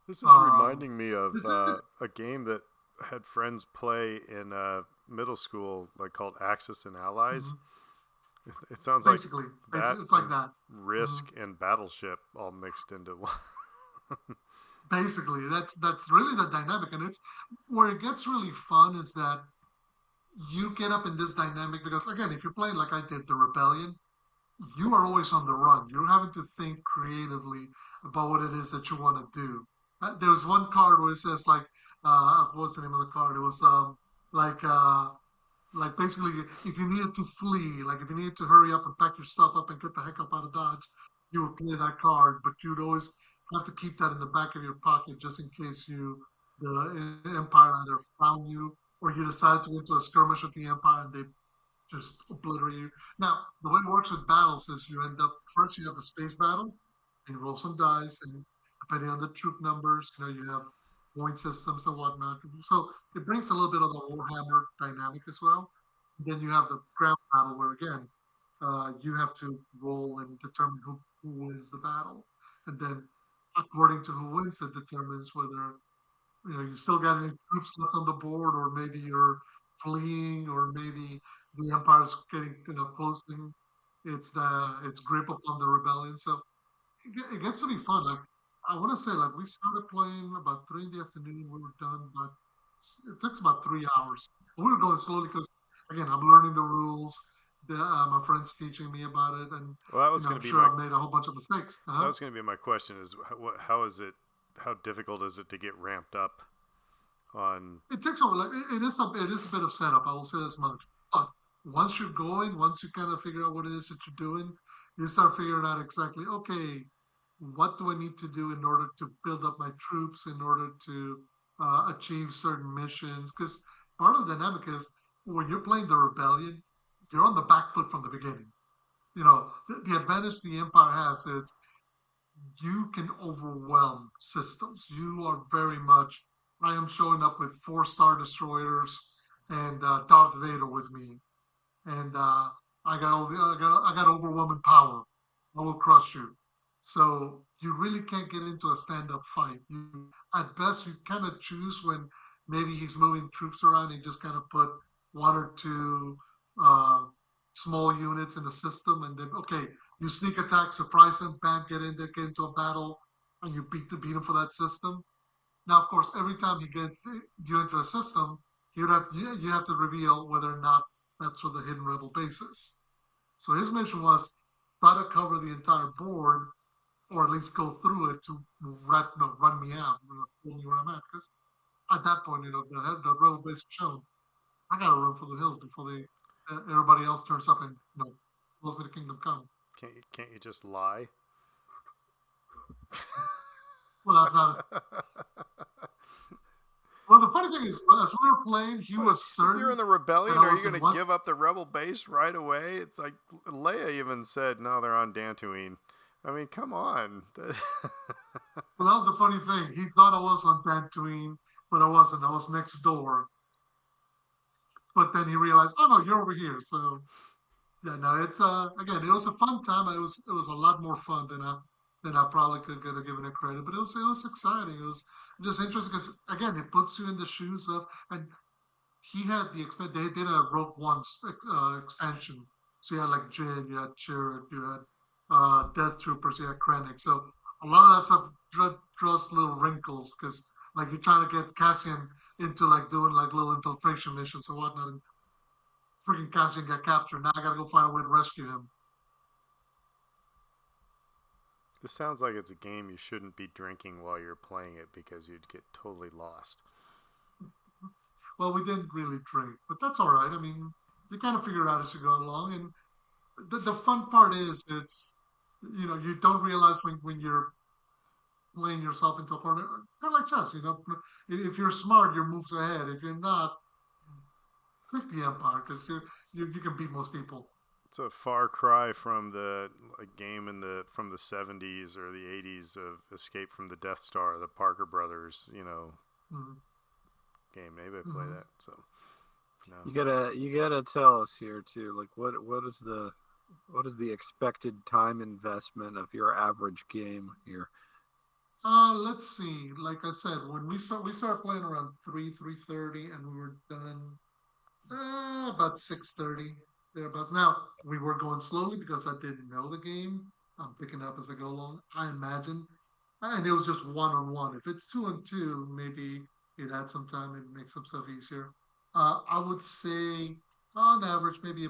This is Um, reminding me of it's a, a game that had friends play in middle school, like called Axis and Allies. mhm. It sounds like Basically, that it's like and that. Mhm. Risk and Battleship all mixed into one. Basically, that's really the dynamic, and it's where it gets really fun is that you get up in this dynamic because, again, if you're playing like I did the Rebellion, you are always on the run. You're having to think creatively about what it is that you want to do. There was one card where it says like, what's the name of the card? It was like uh, like basically, if you needed to flee, like if you needed to hurry up and pack your stuff up and get the heck up out of Dodge, you would play that card. But you'd always have to keep that in the back of your pocket just in case the Empire either found you or you decided to go into a skirmish with the Empire and they just obliterate you. Now, the way it works with battles is you end up first you have the space battle, and you roll some dice, and depending on the troop numbers, you have point systems and whatnot. So it brings a little bit of the Warhammer dynamic as well. Then you have the ground battle, where again, you have to roll and determine who wins the battle, and then according to who wins, it determines whether you still got any troops left on the board, or maybe you're fleeing, or maybe the empire's getting closing its grip upon the rebellion. So it gets to be fun. Like I want to say, like we started playing about 3 in the afternoon. We were done by It took about 3 hours. We were going slowly because, again, I'm learning the rules. My friend's teaching me about it, and Well, that was going I'm to be sure my I've made a whole bunch of mistakes. that was going to be my question: is how is it? How difficult is it to get ramped up on? It takes a like it is a bit of setup. I will say this much. But once you're going, once you kind of figure out what it is that you're doing, you start figuring out exactly, okay, what do I need to do in order to build up my troops, in order to achieve certain missions? Because part of the dynamic is when you're playing the rebellion, you're on the back foot from the beginning. The advantage the Empire has is you can overwhelm systems. You are very much. I am showing up with 4-star destroyers and Darth Vader with me, and I got overwhelming power. I will crush you. So you really can't get into a stand-up fight. You at best you kind of choose when maybe he's moving troops around. You just kind of put one or two uh, small units in the system, and then okay, you sneak attack, surprise him, bam, get in there, get into a battle, and you beat him for that system. Now, of course, every time he gets you into a system, you have to reveal whether or not that's where the hidden rebel base is. So his mission was try to cover the entire board, or at least go through it to run me out, tell me where I'm at. Because at that point, the rebel base was shown. I gotta run for the hills before everybody else turns up and tells me the kingdom come. Can't you just lie? Well, that's not. Well, the funny thing is, as we were playing, he was certain. If you're in the rebellion, are you going to give up the rebel base right away? It's like Leia even said, "No, they're on Dantooine." I mean, come on. Well, that was the funny thing. He thought I was on Dantooine, but I wasn't. I was next door. But then he realized, oh no, you're over here. So yeah, no, it's again, it was a fun time. It was a lot more fun than I probably could have given it credit. But it was exciting. It was just interesting because again, it puts you in the shoes of, and he had they did a Rogue One expansion. So you had like Jin, you had Chirrut, you had Death Troopers, you had Krennic. So a lot of that stuff draws little wrinkles because like you're trying to get Cassian into like doing like little infiltration missions and whatnot, and freaking Cassian got captured. Now I gotta go find a way to rescue him. This sounds like it's a game you shouldn't be drinking while you're playing it because you'd get totally lost. Well, we didn't really drink, but that's all right. I mean, you kind of figure it out as you go along, and the fun part is you don't realize when you're playing yourself into a corner, kind of like chess. If you're smart, your moves ahead. If you're not, pick the Empire because you can beat most people. It's a far cry from the game from the 70s or the 80s of Escape from the Death Star, the Parker Brothers, Mm-hmm. game. Maybe I play that. So no. You gotta tell us here too. Like what is the expected time investment of your average game here? Let's see. Like I said, when we started playing around 3:30, and we were done about 6:30 thereabouts. Now we were going slowly because I didn't know the game. I'm picking it up as I go along. I imagine, and it was just 1-on-1. If it's 2-on-2, maybe you'd add some time and make some stuff easier. I would say on average maybe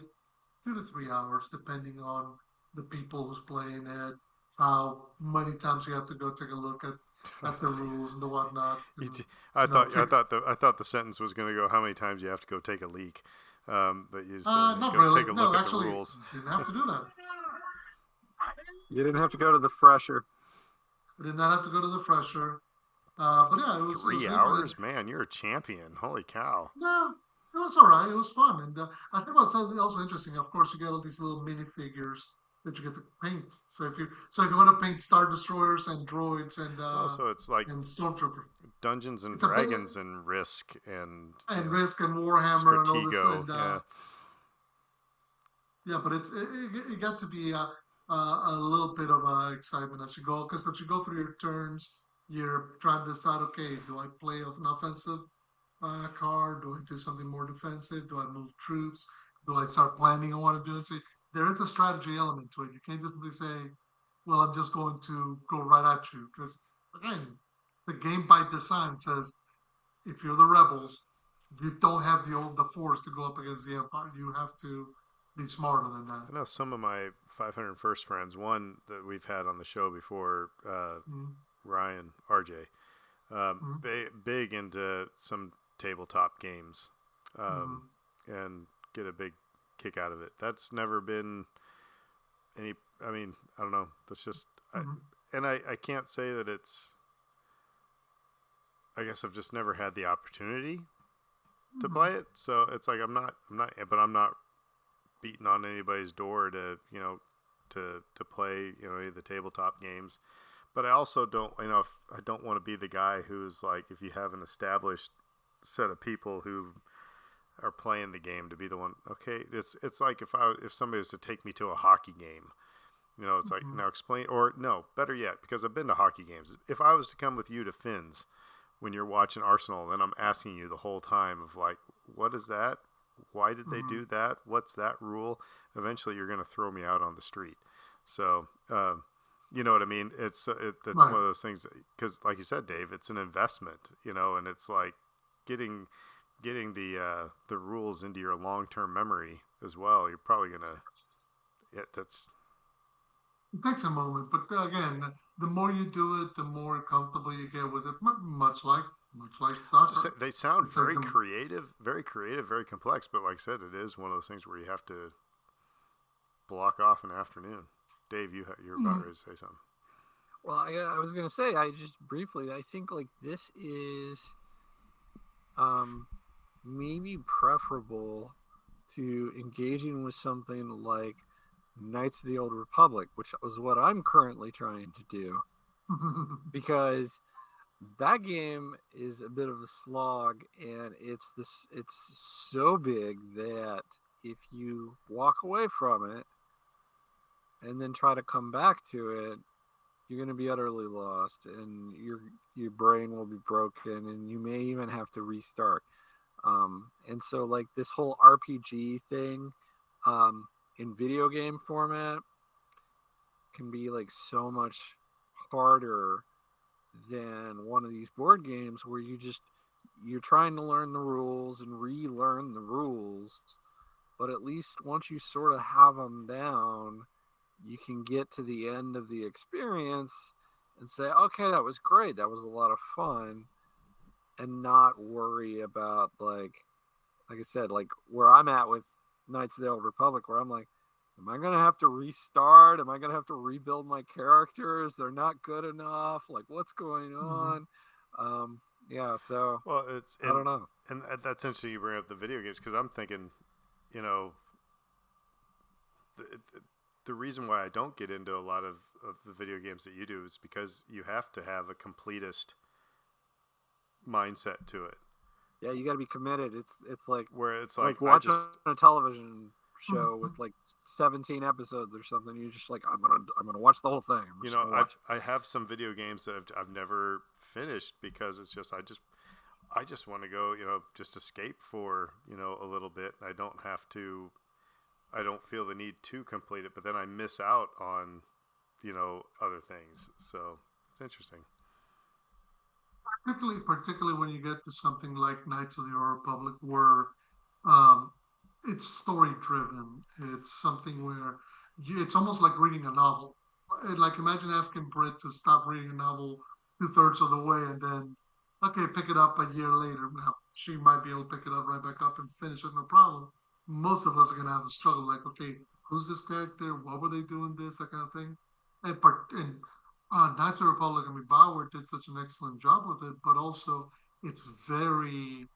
2 to 3 hours, depending on the people who's playing it, how many times you have to go take a look at the rules and the whatnot. I thought the sentence was going to go, how many times you have to go take a leak, but you said not go really. take a No, look at actually, the rules. you didn't have to do that. You didn't have to go to the fresher. I did not have to go to the fresher. But yeah, it was 3 hours, man. You're a champion. Holy cow! No, it was all right. It was fun, and I think what's also interesting. Of course, you get all these little minifigures that you get to paint. So if you want to paint Star Destroyers and droids and so it's like and Stormtrooper, Dungeons and Dragons and Risk and Risk and Warhammer Stratego, and all this. And, yeah. Yeah, but it got to be a little bit of excitement as you go, because as you go through your turns, you're trying to decide, okay, do I play an offensive card? Do I do something more defensive? Do I move troops? Do I start planning on what I'm doing? See, there is a strategy element to it. You can't just simply say, well, I'm just going to go right at you, because again, the game by design says if you're the rebels, you don't have the force to go up against the Empire. You have to be smarter than that. I know some of my 501st friends, one that we've had on the show before, Mm-hmm. Ryan, RJ, Mm-hmm. big into some tabletop games, um, Mm-hmm. and get a big kick out of it. That's never been any. I mean, I don't know. That's just, Mm-hmm. I can't say that it's. I guess I've just never had the opportunity to Mm-hmm. play it. So it's like but I'm not beating on anybody's door to to play any of the tabletop games. But I also don't I don't want to be the guy who's like, if you have an established set of people who are playing the game, to be the one. Okay, it's like if somebody was to take me to a hockey game. It's like, Mm-hmm. now explain, or no, better yet, because I've been to hockey games. If I was to come with you to Finn's when you're watching Arsenal, then I'm asking you the whole time of like, what is that? Why did they Mm-hmm. do that? What's that rule? Eventually, you're going to throw me out on the street. So, you know what I mean? That's Right. one of those things, because, like you said, Dave, it's an investment, and it's like getting the rules into your long term memory as well. You're probably gonna, yeah, that's It takes a moment, but again, the more you do it, the more comfortable you get with it. Much like I'm just saying, soccer. they sound It's like very creative, very complex. But like I said, it is one of those things where you have to block off an afternoon. Dave, you're about mm, ready to say something. Well, I was gonna say, I just briefly, I think like this is um maybe preferable to engaging with something like Knights of the Old Republic, which is what I'm currently trying to do, because that game is a bit of a slog, and it's so big that if you walk away from it and then try to come back to it, you're going to be utterly lost, and your brain will be broken, and you may even have to restart. And so, like, this whole RPG thing, um, in video game format can be like so much harder than one of these board games where you're trying to learn the rules and relearn the rules, but at least once you sort of have them down, you can get to the end of the experience and say, okay, that was great, that was a lot of fun, and not worry about, like I said, like where I'm at with Knights of the Old Republic, where I'm like, am I gonna have to restart? Am I gonna have to rebuild my characters? They're not good enough. Like, what's going mhm. on? Yeah, so Well, it's I don't know. and that's interesting you bring up the video games, because I'm thinking, you know, the, the reason why I don't get into a lot of the video games that you do is because you have to have a completist mindset to it, Yeah, you got to be committed. It's where it's like like I watching just a television show with Mhm. like 17 episodes or something. You're just like, I'm gonna watch the whole thing. I'm just gonna watch I have some video games that I've never finished, because it's just I just want to go, just escape for, a little bit. I don't have to, I don't feel the need to complete it, but then I miss out on, other things. So it's interesting. Particularly when you get to something like Knights of the Old Republic, where um, it's story driven. It's something where it's almost like reading a novel. Like imagine asking Brit to stop reading a novel 2/3 of the way and then, okay, pick it up a year later. Now she might be able to pick it up right back up and finish it, no problem. Most of us are gonna have a struggle. Like, okay, who's this character? What were they doing? This, that kind of thing. And Knights of the Republic. I mean, Bauer did such an excellent job with it, but also it's very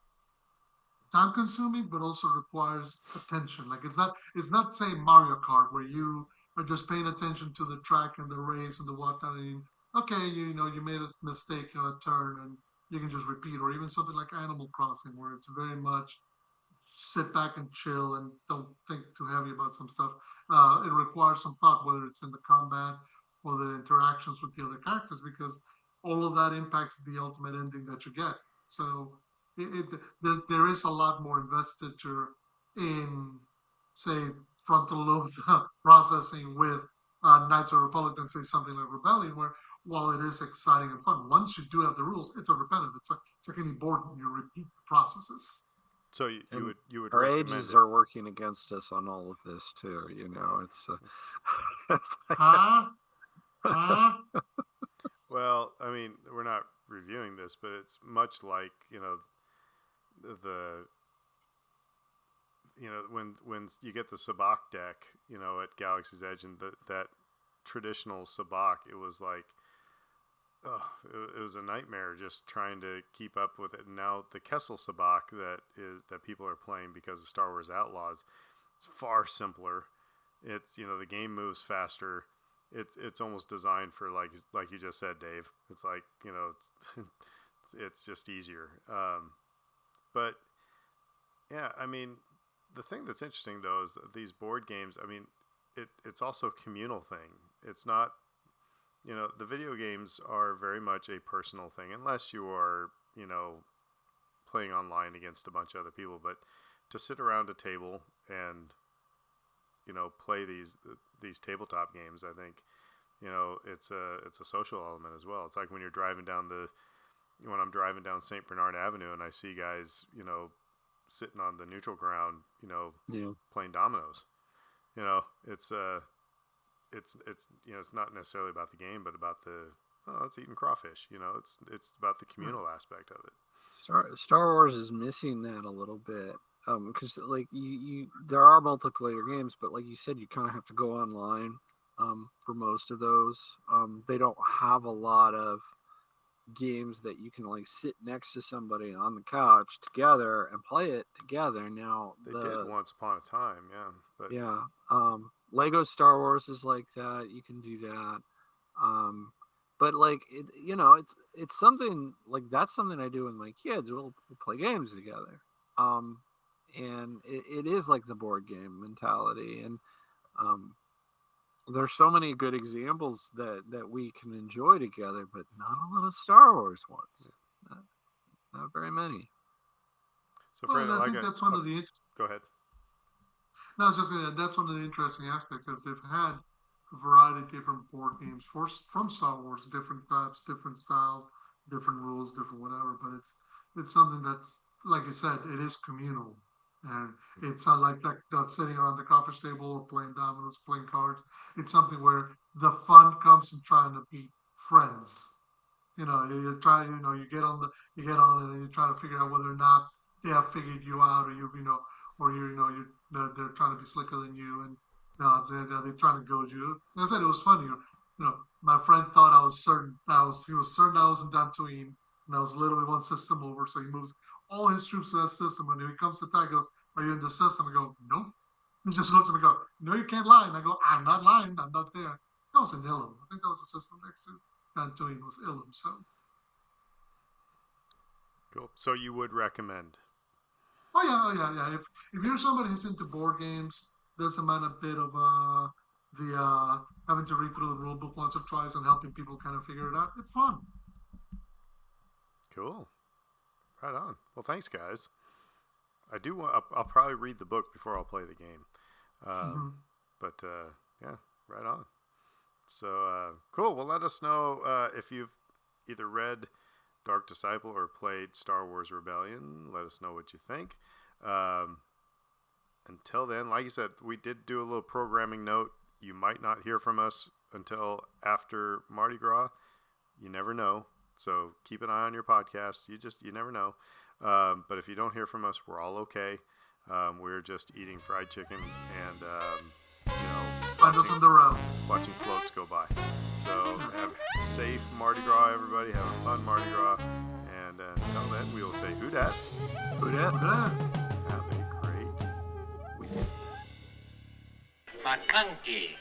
time consuming, but also requires attention. Like it's not say Mario Kart where you are just paying attention to the track and the race and the whatnot. And okay, you made a mistake on a turn and you can just repeat, or even something like Animal Crossing where it's very much sit back and chill and don't think too heavy about some stuff. It requires some thought, whether it's in the combat or the interactions with the other characters, because all of that impacts the ultimate ending that you get. So there is a lot more investiture in, say, frontal lobe processing with Knights of the Republic than say something like Rebellion, where while it is exciting and fun, once you do have the rules, it's a repetitive. It's like any board, you repeat processes. So you would our recommend ages it. are working against us on all of this too. You know, it's it's like, Huh? Huh? Well, I mean, we're not reviewing this, but it's much like, you know, the you know, when you get the Sabacc deck, you know, at Galaxy's Edge, and that traditional Sabacc, it was like, oh, it was a nightmare just trying to keep up with it. And now the Kessel Sabacc that people are playing because of Star Wars Outlaws, it's far simpler. It's, you know, the game moves faster. It's almost designed for, like you just said, Dave. It's like, you know, it's just easier. But yeah, I mean, the thing that's interesting though is that these board games, I mean, it's also a communal thing. It's not, you know, the video games are very much a personal thing, unless you are, you know, playing online against a bunch of other people. But to sit around a table and, you know, play these tabletop games, I think, you know, it's a social element as well. It's like when I'm driving down St. Bernard Avenue and I see guys, you know, sitting on the neutral ground, you know, yeah. playing dominoes. You know, it's you know, it's not necessarily about the game, but about it's eating crawfish. You know, it's about the communal aspect of it. Star Wars is missing that a little bit, because like you there are multiplayer games, but like you said, you kind of have to go online for most of those. They don't have a lot of games that you can like sit next to somebody on the couch together and play it together. Now They did once upon a time, yeah. But yeah, Lego Star Wars is like that. You can do that. But like you know, it's something like that's something I do with my kids. We'll play games together. And it is like the board game mentality, and there's so many good examples that we can enjoy together, but not a lot of Star Wars ones. Not very many. So, Well, Fred, I think that's one of the. Go ahead. No, I was just saying that's one of the interesting aspects because they've had a variety of different board games from Star Wars, different types, different styles, different rules, different whatever. But it's something that's like you said, it is communal, and it's not like that sitting around the crawfish table or playing dominoes, playing cards. It's something where the fun comes from trying to be friends. You know, you try, you know, you get on it, and you try to figure out whether or not they have figured you out, or you know, or you know, they're trying to be slicker than you, and you know, they're trying to goad you. Like I said, it was funny. You know, my friend thought I was certain he was certain I was in Dantooine, and I was literally one system over. So he moves all his troops to that system. When he comes to attack, he goes, "Are you in the system?" I go, "Nope." He just looks at me and go, "No, you can't lie." And I go, "I'm not lying. I'm not there." That was in Ilum. I think that was the system next to Dantooine was Ilum. So. Cool. So you would recommend? Oh yeah. If you're somebody who's into board games, doesn't mind a bit of the having to read through the rule book once or twice and helping people kind of figure it out, it's fun. Cool. Right on. Well, thanks, guys. I do want. I'll probably read the book before I'll play the game. But yeah, right on. So cool. Well, let us know if you've either read Dark Disciple or played Star Wars Rebellion. Let us know what you think. Until then, like you said, we did do a little programming note. You might not hear from us until after Mardi Gras. You never know. So keep an eye on your podcast. You never know. But if you don't hear from us, we're all okay. We're just eating fried chicken and you know, Find us on the road. watching floats go by. So have a safe Mardi Gras, everybody. Have a fun Mardi Gras. And until then, we will say who dat. Who dat? Have a great weekend. McConkey.